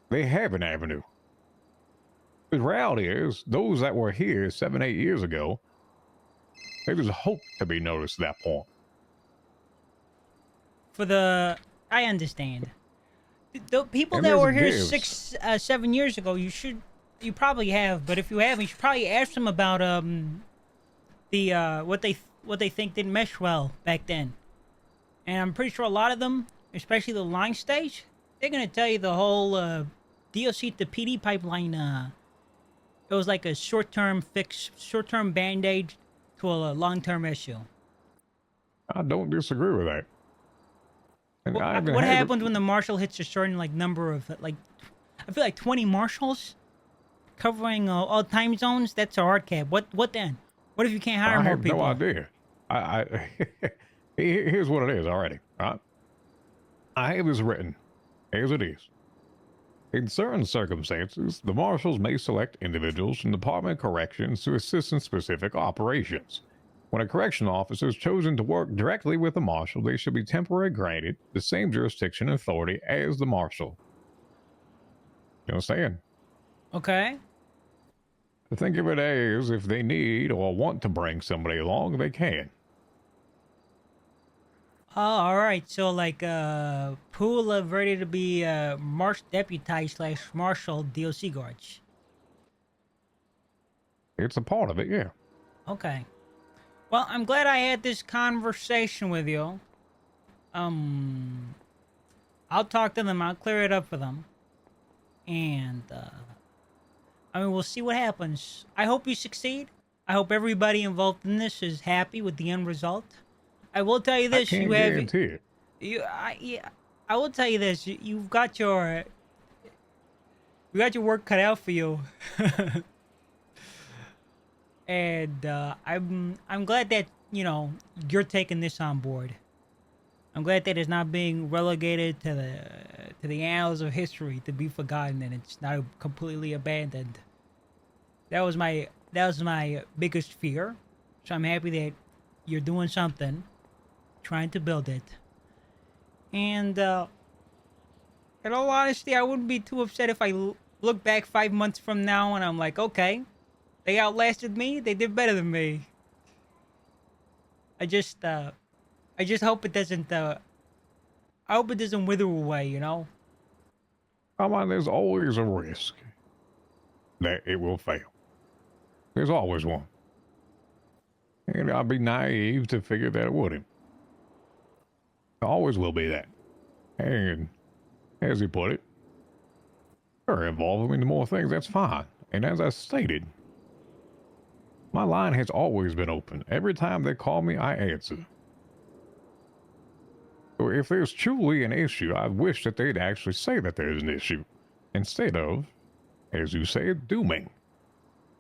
they have an avenue. The reality is, those that were here 7-8 years ago, they just hope to be noticed at that point. I understand. The people And that there's were here gives. 7 years ago, you probably have, but if you haven't, you should probably ask them about what they think didn't mesh well back then. And I'm pretty sure a lot of them, especially the line stage, they're gonna tell you the whole DOC to PD pipeline. It was like a short-term fix, short-term band-aid to a long-term issue. I don't disagree with that. And What happens when the marshal hits a certain number of I feel like 20 marshals covering all time zones? That's a hard cap. What then? What if you can't hire I more have people? no idea. I here's what it is already. Right? I have this written as it is. In certain circumstances, the marshals may select individuals from the Department of Corrections to assist in specific operations. When a correctional officer is chosen to work directly with the marshal, they should be temporarily granted the same jurisdiction and authority as the marshal. You understand? Okay. Think of it as if they need or want to bring somebody along, they can. Oh, all right. So like pool of ready to be marsh deputy / marshal DLC guards. It's a part of it, yeah. Okay. Well, I'm glad I had this conversation with you. I'll talk to them. I'll clear it up for them. And I mean, we'll see what happens. I hope you succeed. I hope everybody involved in this is happy with the end result. I will tell you this: I can't guarantee it. I will tell you this: you've got your work cut out for you. And I'm glad that you're taking this on board. I'm glad that it's not being relegated to the annals of history to be forgotten, and it's not completely abandoned. That was my biggest fear. So I'm happy that you're doing something, trying to build it. And in all honesty, I wouldn't be too upset if I look back 5 months from now and I'm like, okay, they outlasted me. They did better than me. I just hope it doesn't. I hope it doesn't wither away. You know. I mean, there's always a risk that it will fail. There's always one. And I'd be naive to figure that it wouldn't. There always will be that. And as you put it, they're involving me in more things. That's fine. And as I stated, my line has always been open. Every time they call me, I answer. So if there's truly an issue, I wish that they'd actually say that there's an issue, instead of, as you said, dooming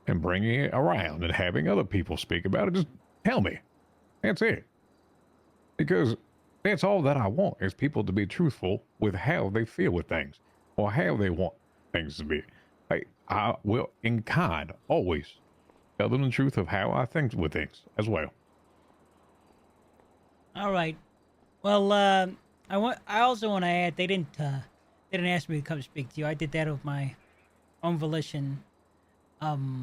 and bringing it around and having other people speak about it. Just tell me. That's it. Because that's all that I want, is people to be truthful with how they feel with things or how they want things to be. I will, in kind, always tell them the truth of how I think with things as well. All right. Well, I also want to add they didn't ask me to come speak to you. I did that of my own volition. I'll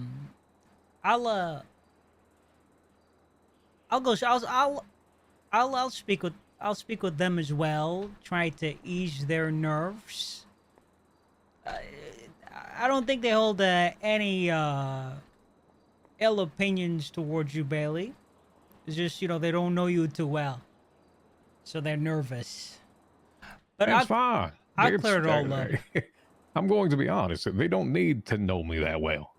speak with them as well. Try to ease their nerves. I don't think they hold any ill opinions towards you, Bailey. It's just they don't know you too well, so they're nervous. But that's fine. I'll clear it all up. I'm going to be honest. They don't need to know me that well.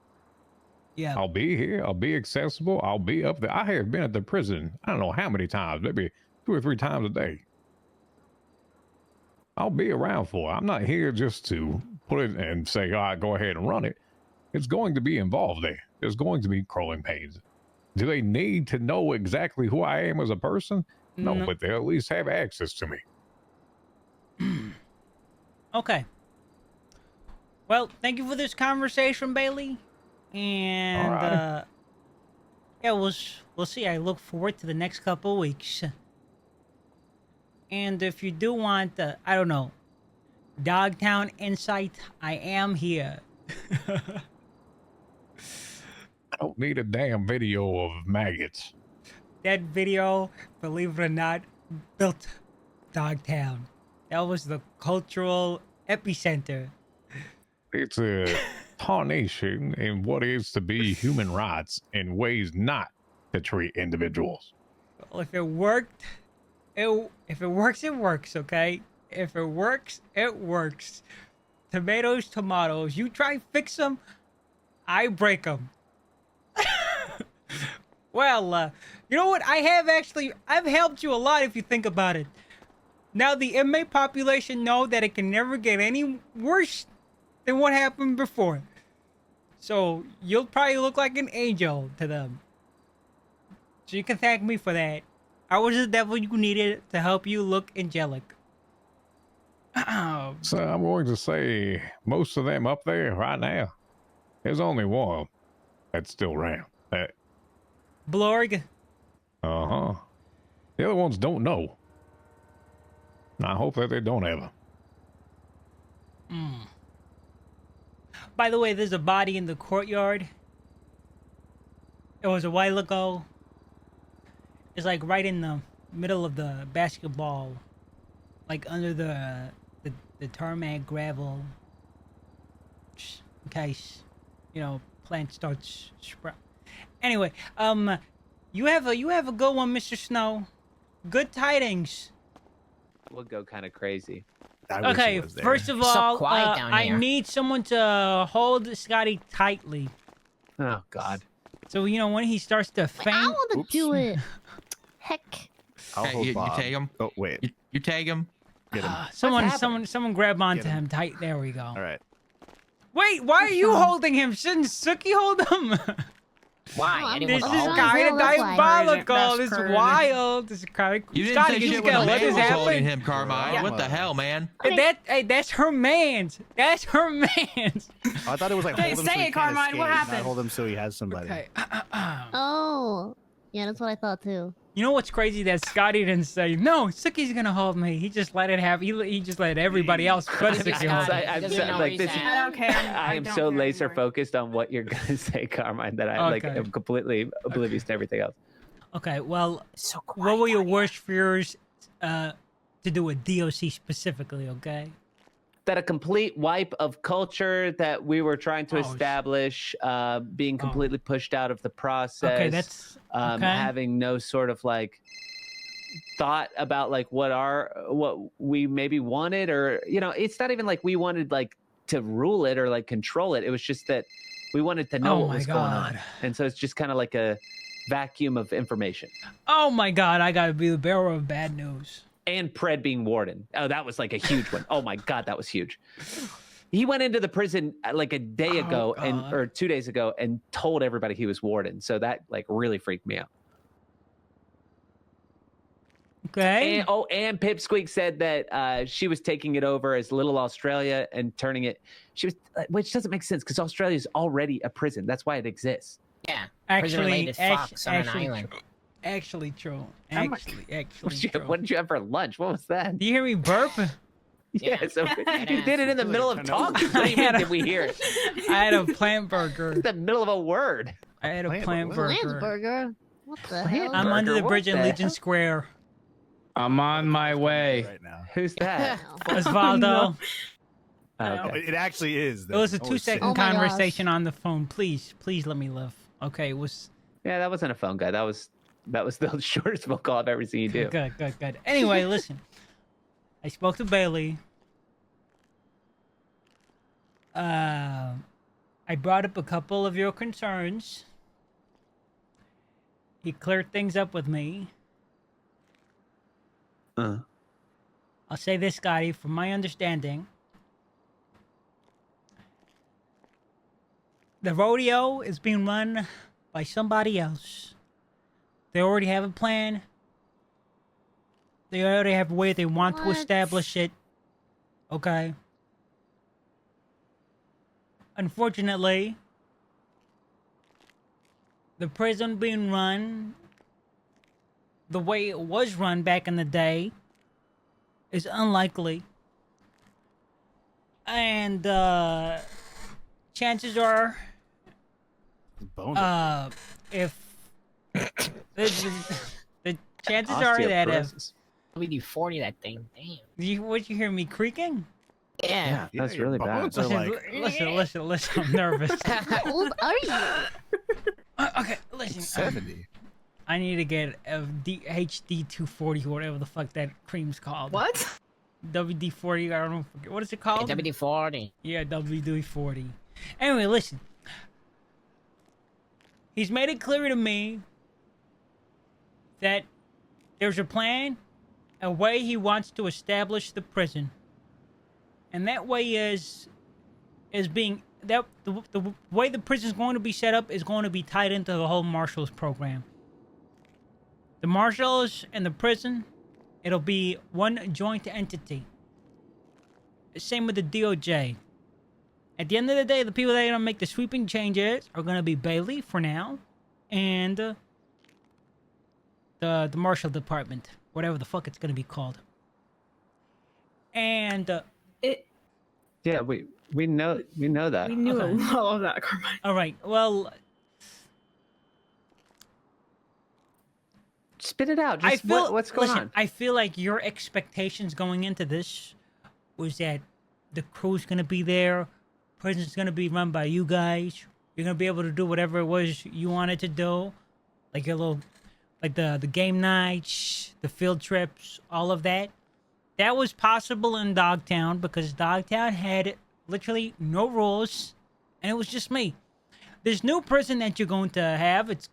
Yeah. I'll be here. I'll be accessible. I'll be up there. I have been at the prison, I don't know how many times, maybe 2 or 3 times a day. I'll be around for it. I'm not here just to put it and say, all right, go ahead and run it. It's going to be involved there. There's going to be growing pains. Do they need to know exactly who I am as a person? No, but they'll at least have access to me. Okay. Well, thank you for this conversation, Bailey. And yeah, we'll see. I look forward to the next couple weeks. And if you do want, I don't know, Dogtown Insight, I am here. I don't need a damn video of maggots. That video, believe it or not, built Dogtown. That was the cultural epicenter. It's a tarnation in what is to be human rights in ways not to treat individuals. Well, if it worked, if it works, it works, okay? If it works, it works. Tomatoes, tomatoes. You try fix them, I break them. Well, you know what? I've helped you a lot if you think about it. Now the inmate population know that it can never get any worse than what happened before. So you'll probably look like an angel to them. So you can thank me for that. I was the devil you needed to help you look angelic. So I'm going to say most of them up there right now. There's only one that's still around. Blorg. Uh-huh. The other ones don't know. And I hope that they don't ever. By the way, there's a body in the courtyard. It was a while ago. It's like right in the middle of the basketball, like under the tarmac gravel. Just in case, plant starts sprout. Anyway, you have a good one, Mr. Snow. Good tidings. We'll go kind of crazy. Okay, first of So all, quiet down I here. need someone to hold Scotty tightly. Oh God. So when he starts to faint. I want to do it. Heck. I'll Hey, hold you Bob. tag him. Oh, wait. You tag him. Get him. Someone grab onto Get him. him tight. There we go. All right. Wait, why are you holding him? Shouldn't Suki hold him? Why? Oh, I'm Anyone This just is Oh, kind of that's why. diabolical. That's This is crazy. wild. This is kind of. You didn't Scotty, say you shit just when gotta the let man this was holding happen. him, Carmine. Yeah. What the hell, man? Hey, that's her man's. That's her man's. I thought it was like Hey, hold him say so he it, can't Carmine, what escape, not happened? hold him so he has somebody. Okay. Oh. Yeah, that's what I thought too. You know what's crazy? That Scotty didn't say no. Suki's gonna hold me. He just let it happen. He just let everybody else but Suki hold me. I'm Doesn't so, know like what he's this. saying. I don't care. I am don't so care laser anymore. focused on what you're gonna say, Carmine, that I Okay. am completely oblivious to everything else. Okay, well, So quiet. what were your worst fears to do with DOC specifically? Okay. That a complete wipe of culture that we were trying to Oh, establish, being completely pushed out of the process. Okay, that's okay. Having no sort of like thought about like what we maybe wanted, or it's not even like we wanted like to rule it or like control it. It was just that we wanted to know Oh what my was going on, God. and so it's just kind of like a vacuum of information. Oh my God! I gotta be the bearer of bad news. And Pred being warden. Oh, that was like a huge one. Oh my God, that was huge. He went into the prison like a day ago God. or 2 days ago and told everybody he was warden. So that like really freaked me out. Okay. And Pipsqueak said that she was taking it over as Little Australia and turning it. Which doesn't make sense because Australia is already a prison. That's why it exists. Yeah. Actually, Prison-related fox on an actually, island. Actually true. Oh my- Actually true. What did you have for lunch? What was that? Do you hear me burp? Yeah, so you did it in the middle of talking. I What do you mean had a- did we hear it? I had a plant burger. In the middle of a word. I had a Plant plant burger? Lance burger. burger. What the Plant hell? I'm burger? under the What bridge in the Legion hell? Square. I'm on my way. Right now. Who's that? Osvaldo. Oh, Oh, okay. it actually is. It was a Holy 2-second shit. Oh my conversation on the phone. Please let me live. Okay, it was Yeah, that wasn't a phone guy. That was the shortest phone call I've ever seen you do. good. Anyway, listen. I spoke to Bailey. I brought up a couple of your concerns. He cleared things up with me. I'll say this, Scotty, from my understanding, the rodeo is being run by somebody else. They already have a plan. They already have a way they want to What? establish it. Okay. Unfortunately, the prison being run the way it was run back in the day is unlikely. And chances are if the chances are that if WD-40 that thing. Damn. would you hear me creaking? Yeah. That's your really bad. bones are Listen, like listen, I'm nervous. How old are you? Okay, listen. 70. I need to get a HD 240, whatever the fuck that cream's called. What? WD-40, I don't know. What is it called? WD-40. Yeah, WD-40. Anyway, listen. He's made it clear to me that there's a plan, a way he wants to establish the prison. And that way is being that the way the prison's going to be set up is going to be tied into the whole Marshall's program. The marshals and the prison, it'll be one joint entity. Same with the DOJ. At the end of the day, the people that are gonna make the sweeping changes are gonna be Bailey for now, and the marshal department, whatever the fuck it's gonna be called. And Yeah, we know that. We knew Okay. all of that, Carmine. all right, well, Spit it out. Just I feel what's going listen, on? I feel like your expectations going into this was that the crew's gonna be there, prison's gonna be run by you guys. You're gonna be able to do whatever it was you wanted to do, like your little, like the game nights, the field trips, all of that. That was possible in Dogtown because Dogtown had literally no rules, and it was just me. This new prison that you're going to have, it's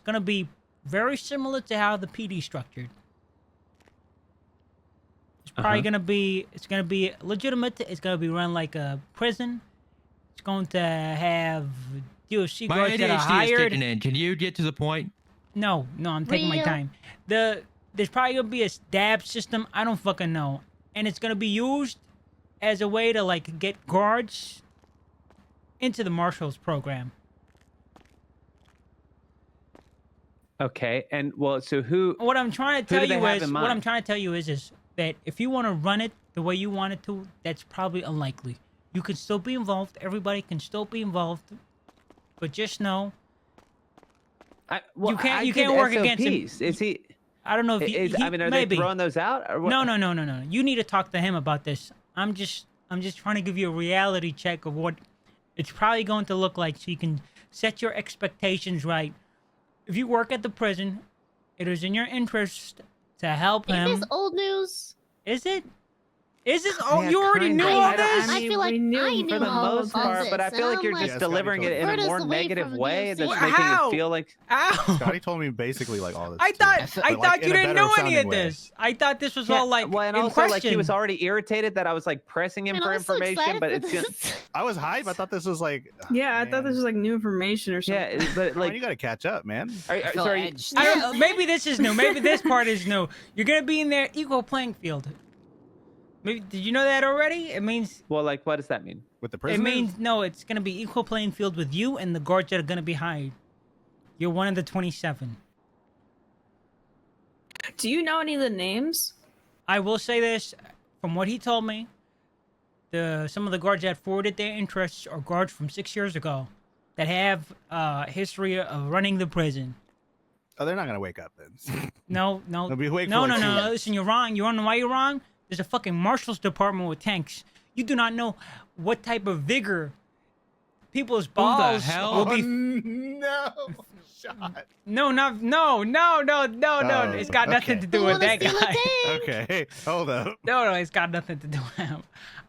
gonna be very similar to how the PD structured. It's probably gonna be legitimate. It's gonna be run like a prison. It's going to have DOC My guards that are ADHD is hired. kicking in. Can you get to the point? No, I'm taking my Real. time. There's probably gonna be a stab system. I don't fucking know, and it's gonna be used as a way to like get guards into the marshals program. Okay, and well, so who? What I'm trying to Who tell do they you have is, in what I'm mind? trying to tell you is that if you want to run it the way you want it to, that's probably unlikely. You can still be involved. Everybody can still be involved, but just know you can't work against him. Is he? I don't know if I mean, are maybe. they throwing those out? Or what? No. You need to talk to him about this. I'm just trying to give you a reality check of what it's probably going to look like so you can set your expectations right. If you work at the prison, it is in your interest to help Is him. this old news? Is it? Is this all? Yeah, You already kinda. knew I all don't- this? I feel like I knew For the all most of part, this, but I feel and like you're I'm just like- delivering it in a Furthest more away negative from way DOC. that's How? making it feel like. Ow! Scotty told me basically like all this. I too. thought But, I like, thought in you a didn't better know any sounding of way. this. I thought this was Yeah, all like well, and in also question. like he was already irritated that I was like pressing him Man, for I'm so information, excited but for it's gonna, this. I was hype. I thought this was like. Yeah, I thought this was like new information or something. yeah, but Like, like, you gotta catch up, man. Feel sorry, edged. I don't, maybe this is new. Maybe this part is new. You're gonna be in their equal playing field. Maybe did you know that already? It means well, like, what does that mean? With the it prisoners. means no. It's gonna be equal playing field with you and the guards that are gonna be hired. You're one of the 27. Do you know any of the names? I will say this, from what he told me, some of the guards that forwarded their interests are guards from 6 years ago that have history of running the prison. Oh, they're not gonna wake up then. No. They'll be awake for No. like 2 years. Listen, you're wrong. You wanna know why you're wrong? There's a fucking marshal's department with tanks. You do not know what type of vigor people's balls hell? will be. No. Shot. No. It's got nothing okay. to do Who with wanna that steal a guy. tank? Okay, hold up. No, it's got nothing to do with him.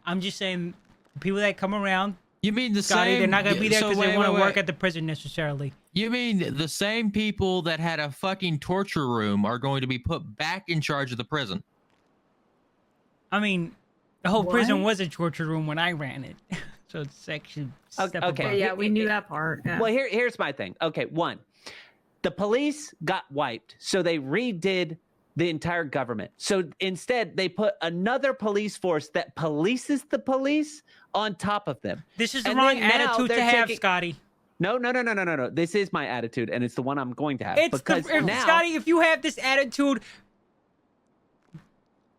I'm just saying, people that come around, You mean the Scotty, same? they're not gonna be there so because they wait, want to wait, work wait. at the prison necessarily. You mean the same people that had a fucking torture room are going to be put back in charge of the prison? I mean, the whole prison What? was a torture room when I ran it, so it's actually step Okay. above. Yeah, we knew that part. Yeah. Well, here's my thing. Okay, one, the police got wiped, so they redid the entire government. So instead, they put another police force that polices the police on top of them. This is the And wrong then now attitude to they're have, taking- Scotty. No. This is my attitude, and it's the one I'm going to have. It's because now, Scotty. If you have this attitude,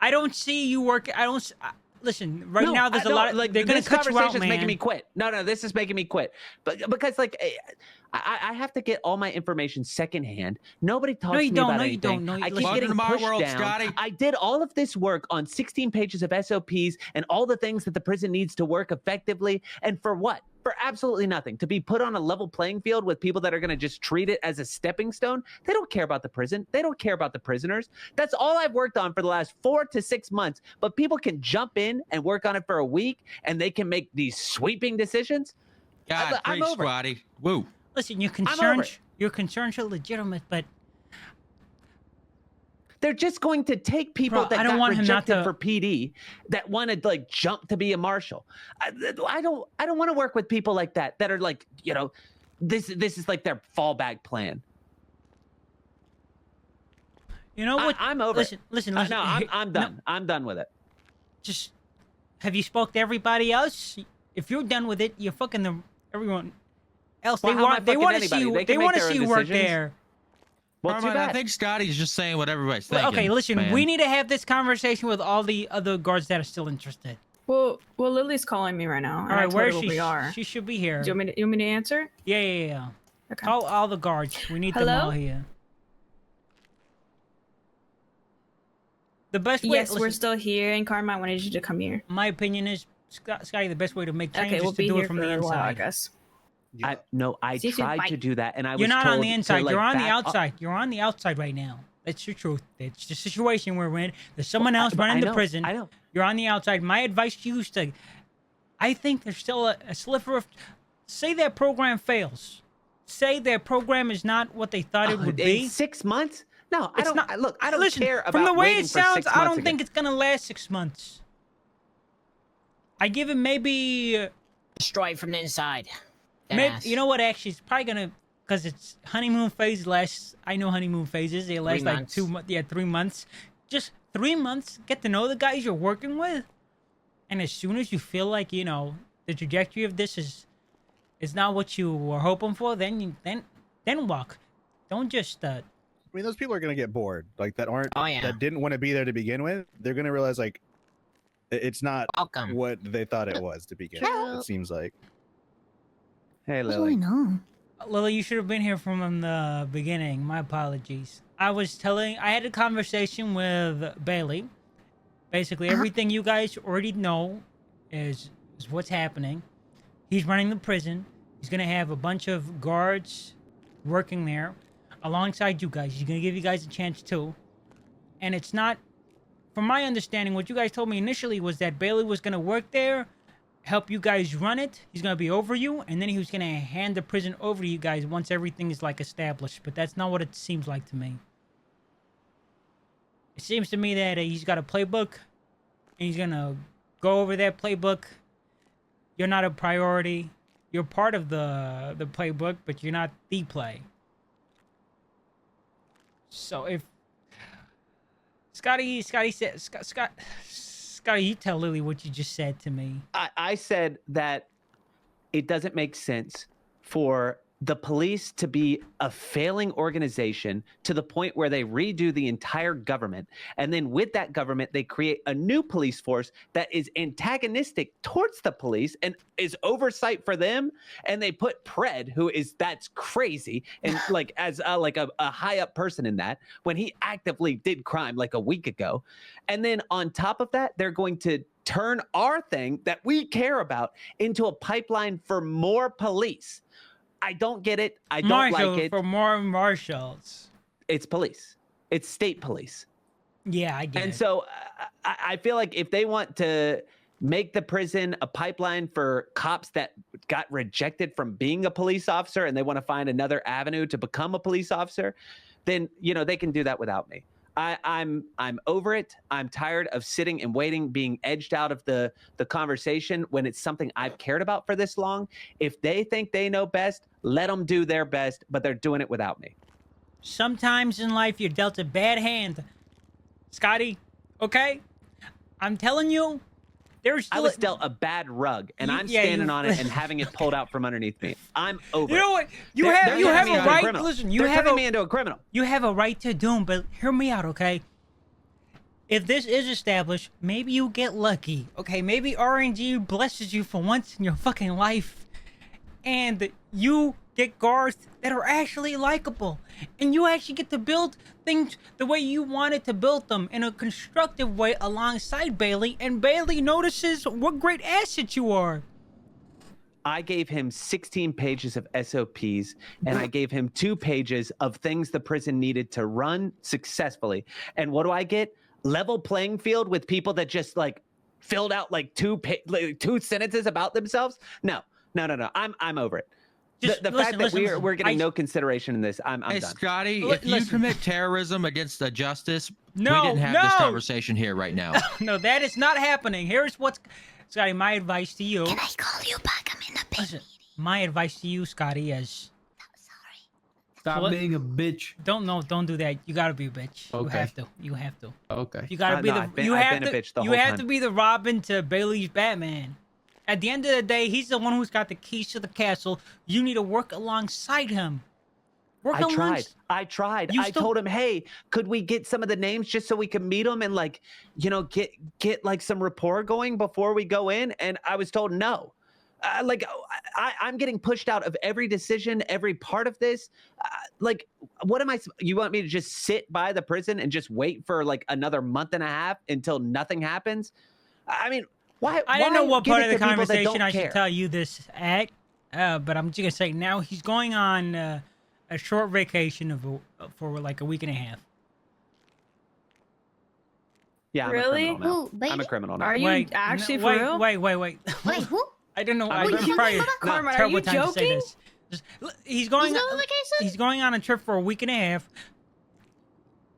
I don't see you work. Listen. Right No, now, there's I a lot. don't, like, They're gonna this cut you out, conversation's man. making me quit. No, this is making me quit. But because like I have to get all my information secondhand. Nobody talks No, you to me don't. about No, you anything. don't. No, I keep listen. Welcome getting to my pushed world, down. Scotty. I did all of this work on 16 pages of SOPs and all the things that the prison needs to work effectively. And for what? For absolutely nothing. To be put on a level playing field with people that are going to just treat it as a stepping stone. They don't care about the prison. They don't care about the prisoners. That's all I've worked on for the last 4 to 6 months. But people can jump in and work on it for a week, and they can make these sweeping decisions. God, I'm preach, over it. Squatty. Woo. Listen, your over concerns. it. Your concerns are legitimate, but They're just going to take people Bro, that I don't got want him not rejected to- for PD that want to like jump to be a marshal. I don't want to work with people like that are like, you know, this is like their fallback plan. You know what? I'm over listen, it. Listen, No, listen. I'm done. I'm done with it. Just have you spoke to everybody else? If you're done with it, you're fucking everyone else. Well, how am I they fucking want to see anybody? you. They They can make want to their see own you work decisions. there. Well, too Carmine, I bad. think Scotty's just saying what everybody's Well, thinking. okay, listen. man. We need to have this conversation with all the other guards that are still interested. Well, Lily's calling me right now. All right, where is she? We are. She should be here. Do you want me to answer? Yeah. Okay. Call all the guards. We need them Hello? all here. The best way. Yes, we're still here, and Carmine wanted you to come here. My opinion is, Scotty, the best way to make change Okay, is we'll to be do here it from for the a while, I inside. guess. I See you soon. tried Bye. to do that, and I was You're not told on the to, inside. like, You're on the back up. outside. You're on the outside right now. That's the truth. It's the situation we're in. There's someone else running the prison. I know. You're on the outside. My advice to you is to, I think there's still a sliver of, say that program fails. Say that program is not what they thought it would be. In 6 months? No, I It's don't. not- Look, I don't listen, care about from the way waiting it for sounds, 6 I months don't again. think it's gonna last 6 months. I give it maybe. Destroyed from the inside. Maybe, Deadass. you know what? Actually, it's probably gonna, because it's honeymoon phase lasts. I know honeymoon phases. They last 3 like months. 2 months. Yeah, 3 months. Just 3 months. Get to know the guys you're working with, and as soon as you feel like the trajectory of this is not what you were hoping for, then walk. Don't just. I mean, those people are gonna get bored, like that aren't Oh, yeah. that didn't want to be there to begin with. They're gonna realize like it's not Welcome. what they thought it was to begin with. It seems like. Hey, What's Lily. going on? Lily, you should have been here from the beginning. My apologies. I had a conversation with Bailey. Basically, everything you guys already know is what's happening. He's running the prison. He's going to have a bunch of guards working there alongside you guys. He's going to give you guys a chance too. And it's not, from my understanding, what you guys told me initially was that Bailey was going to work there, help you guys run it. He's going to be over you, and then he was going to hand the prison over to you guys once everything is like established. But that's not what it seems like to me. It seems to me that he's got a playbook, and he's going to go over that playbook. You're not a priority. You're part of the playbook, but you're not the play. So if Scotty, you tell Lily what you just said to me. I said that it doesn't make sense for the police to be a failing organization to the point where they redo the entire government. And then with that government, they create a new police force that is antagonistic towards the police and is oversight for them. And they put Pred, that's crazy. And like as a high up person in that, when he actively did crime like a week ago. And then on top of that, they're going to turn our thing that we care about into a pipeline for more police. I don't get it. I don't like it. For more marshals. It's police. It's state police. Yeah, I get it. And so I feel like if they want to make the prison a pipeline for cops that got rejected from being a police officer and they want to find another avenue to become a police officer, then, they can do that without me. I'm over it. I'm tired of sitting and waiting, being edged out of the conversation when it's something I've cared about for this long. If they think they know best, let them do their best, but they're doing it without me. Sometimes in life you're dealt a bad hand, Scotty. Okay, I'm telling you, I was dealt a bad rug, and I'm standing on it and having it pulled out from underneath me. I'm over. You know what? You They're have turning me a into right. criminal. Listen, They're turning me into a criminal. You have a right to do 'em, but hear me out, okay? If this is established, maybe you get lucky, okay? Maybe RNG blesses you for once in your fucking life, and you get guards that are actually likable, and you actually get to build things the way you wanted to build them in a constructive way alongside Bailey, and Bailey notices what great asset you are. I gave him 16 pages of SOPs, and I gave him 2 pages of things the prison needed to run successfully. And what do I get? Level playing field with people that just like filled out like 2 sentences about themselves? No. I'm over it. The fact that we're getting no consideration in this, I'm Hey, done. Scotty, if you commit terrorism against the justice, we didn't have this conversation here right now. No, that is not happening. Here's what's... Scotty, my advice to you... Can I call you back? I'm in a big meeting. My advice to you, Scotty, is... No, sorry. Stop being a bitch. Don't do that. You gotta be a bitch. You Okay. have to. You have to. Okay. You gotta be no, the. I've been- you I've have been a to. bitch the You whole have time. to be the Robin to Bailey's Batman. At the end of the day, he's the one who's got the keys to the castle. You need to work alongside him. Work I tried. You I still- told him, hey, could we get some of the names just so we can meet them and like, you know, get like some rapport going before we go in? And I was told no. I'm getting pushed out of every decision, every part of this. Like, what am I? You want me to just sit by the prison and just wait for like another month and a half until nothing happens? I mean, why? I didn't know why what give part it of the to people that conversation don't I care? should tell you this at, but I'm just gonna say now he's going on a short vacation for like a week and a half. Yeah, I'm Really? a criminal now. Who, baby? I'm a criminal now. Are you Wait, actually no, for wait, real? Wait. Wait, who? I don't know. I'm I'm a probably Carmine, are terrible you time to say joking? this. He's going. He's going on vacation? He's going on a trip for a week and a half.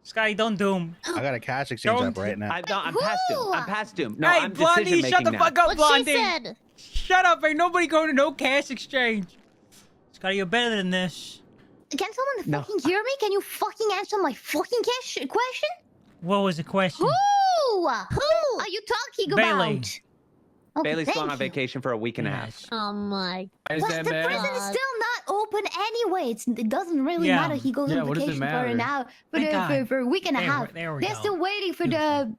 Scotty, don't do him. I got a cash exchange Don't- up right now. I'm past due. I'm past due. No, hey, I'm Blondie, decision shut the making now. fuck up, What Blondie. she said. Shut up. Ain't nobody going to no cash exchange. Scotty, you're better than this. Can someone No. fucking hear me? Can you fucking answer my fucking question? What was the question? Who are you talking Bailey. about? Okay, Bailey's going thank on you. vacation for a week and a half. Yes. Oh my. Is Well, that the bad? prison is still not open anyway. It doesn't really Yeah. matter. He goes Yeah, on what does it vacation for an matter? hour, Thank God. for a week and a There we- half. there we They're go. still waiting for the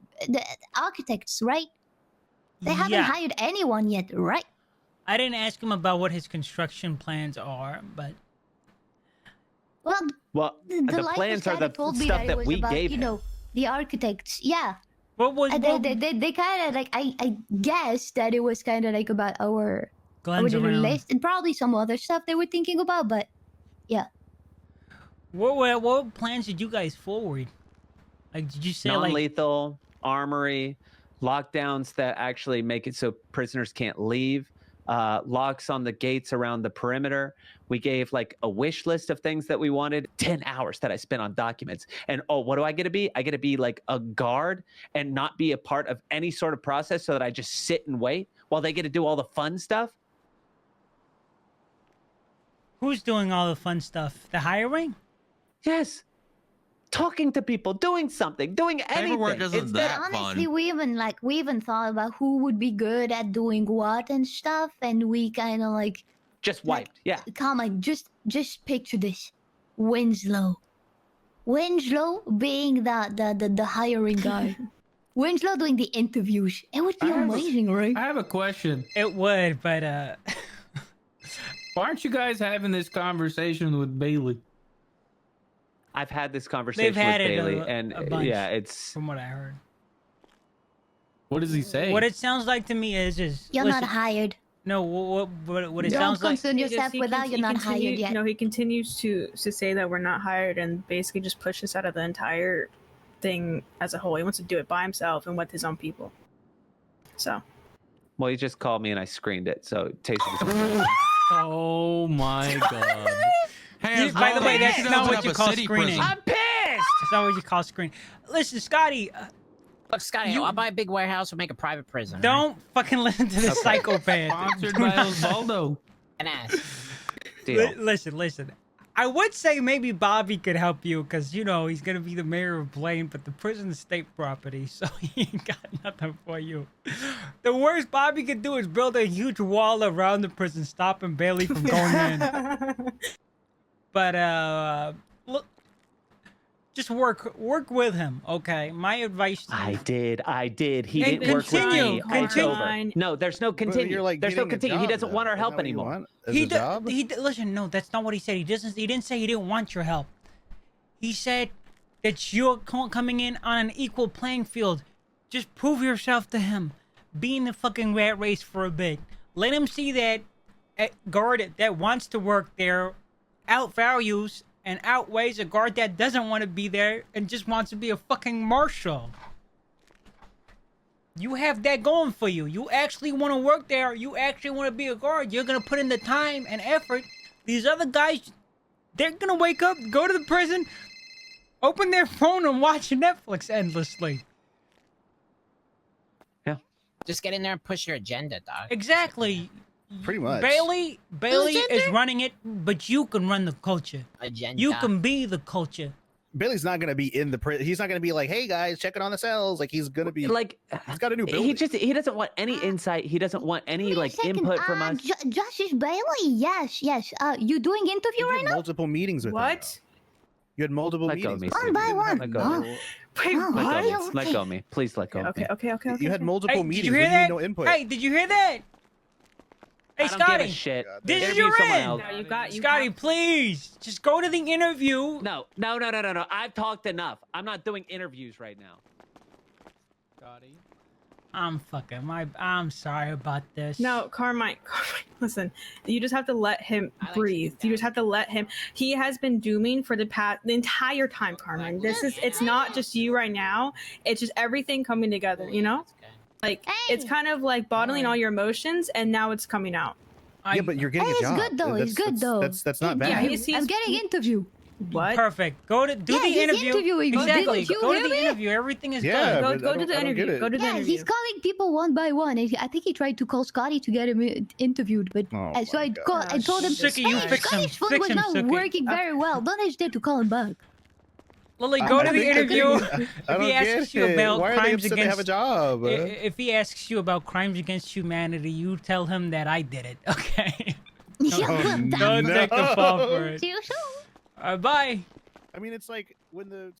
architects, right? They haven't Yeah. hired anyone yet, right? I didn't ask him about what his construction plans are, but Well, Well, the the life plans are kinda the told me stuff it that was we about, gave you him. know, the architects. Yeah. what was They kind of like I guess that it was kind of like about our Glenn's little around? list and probably some other stuff they were thinking about, but yeah. What plans did you guys forward? Like, did you say like? Non-lethal, armory, lockdowns that actually make it so prisoners can't leave, locks on the gates around the perimeter. We gave like a wish list of things that we wanted. 10 hours that I spent on documents. And oh, what do I get to be? I get to be like a guard and not be a part of any sort of process so that I just sit and wait while they get to do all the fun stuff. Who's doing all the fun stuff? The hiring? Yes. Talking to people, doing something, doing Paperwork anything. isn't Instead- that Honestly, fun. we even thought about who would be good at doing what and stuff, and we kind of like, just wiped. Yeah. Carmine, just picture this: Winslow being the hiring guy, Winslow doing the interviews. It would be amazing, right? I have a question. It would, but Why aren't you guys having this conversation with Bailey? I've had this conversation had with it Bailey, a and bunch. yeah, it's from what I heard, What does he say? what it sounds like to me is You're listen, not hired. No, what it Don't sounds like. concern yourself He with that. con- You're he not continue- hired yet. No, he continues to say that we're not hired and basically just push us out of the entire thing as a whole. He wants to do it by himself and with his own people. So well, he just called me and I screened it, so it tasted. Oh my god. Hands By the off, way, you that's should not open what up you a call city screening. prison. I'm pissed. That's not what you call screen. Listen, Scotty, Look, Scotty, You- I'll buy a big warehouse and make a private prison. all don't fucking listen to this psychopath. Sponsored by Osvaldo. right? An ass. Deal. Listen. I would say maybe Bobby could help you because, you know, he's going to be the mayor of Blaine, but the prison's state property, so he ain't got nothing for you. The worst Bobby could do is build a huge wall around the prison, stopping Bailey from going in. But, look, just work with him, okay? My advice to you. I did. He And didn't work with me. continue. It's over. Carmine. No, there's no But continue. you're, like, There's no getting a continue. He job, doesn't though. want our Isn't help that what you anymore. want? As a job? Listen, no, that's not what he said. He didn't say he didn't want your help. He said that you're coming in on an equal playing field. Just prove yourself to him. Be in the fucking rat race for a bit. Let him see that a guard that wants to work there outvalues and outweighs a guard that doesn't want to be there and just wants to be a fucking marshal. You have that going for you. You actually want to work there. You actually want to be a guard. You're going to put in the time and effort. These other guys, they're going to wake up, go to the prison, open their phone and watch Netflix endlessly. Just get in there and push your agenda, dog. Exactly. Pretty much. Bailey is running it, but you can run the culture. Agenda. You can be the culture. Bailey's not gonna be in the he's not gonna be like, hey guys, checking on the cells. Like he's gonna be like, he's got a new building. He doesn't want any insight. He doesn't want any like input from us. Justice Bailey, yes. You doing interview right now? Multiple meetings with him. What? You had multiple meetings. One by one. Let go. Wait, what? Let go of me. Please let go of me. Okay. You had multiple Hey, meetings. did you hear What do you that? mean no input? Hey, did you hear that? Hey, I don't give Scotty. a shit. This is Interview your someone end. else. No, you Scotty, have- please. Just go to the interview. No. I've talked enough. I'm not doing interviews right now. Scotty. I'm sorry about this. No, Carmine, listen. You just have to let him breathe. You just have to let him. He has been dooming for the entire time, Carmine. It's not just you right now. It's just everything coming together. You know, like it's kind of like bottling all your emotions, and now it's coming out. Yeah, but you're getting a job. It's good though. It's good though. That's not bad. Yeah, I'm getting interview. What? Perfect. Go to do the he's interview. interviewing you. Exactly. Didn't you Go to hear the me? interview. Everything is Yeah, good. Go to the interview. Go to the Yeah, interview. he's calling people one by one. I think he tried to call Scotty to get him interviewed, but Oh so my I told him, Suki, you hey, fix him. Scotty's phone Fix was him, not Suki. working very well. Don't hesitate to call him back. Lily, go to the interview. I don't If he asks get you it. about Why are they crimes upset they have a against, job? if he asks you about crimes against humanity, you tell him that I did it. Okay. Yeah, Don't take the fall for it. See you soon. Bye. I mean, it's like when the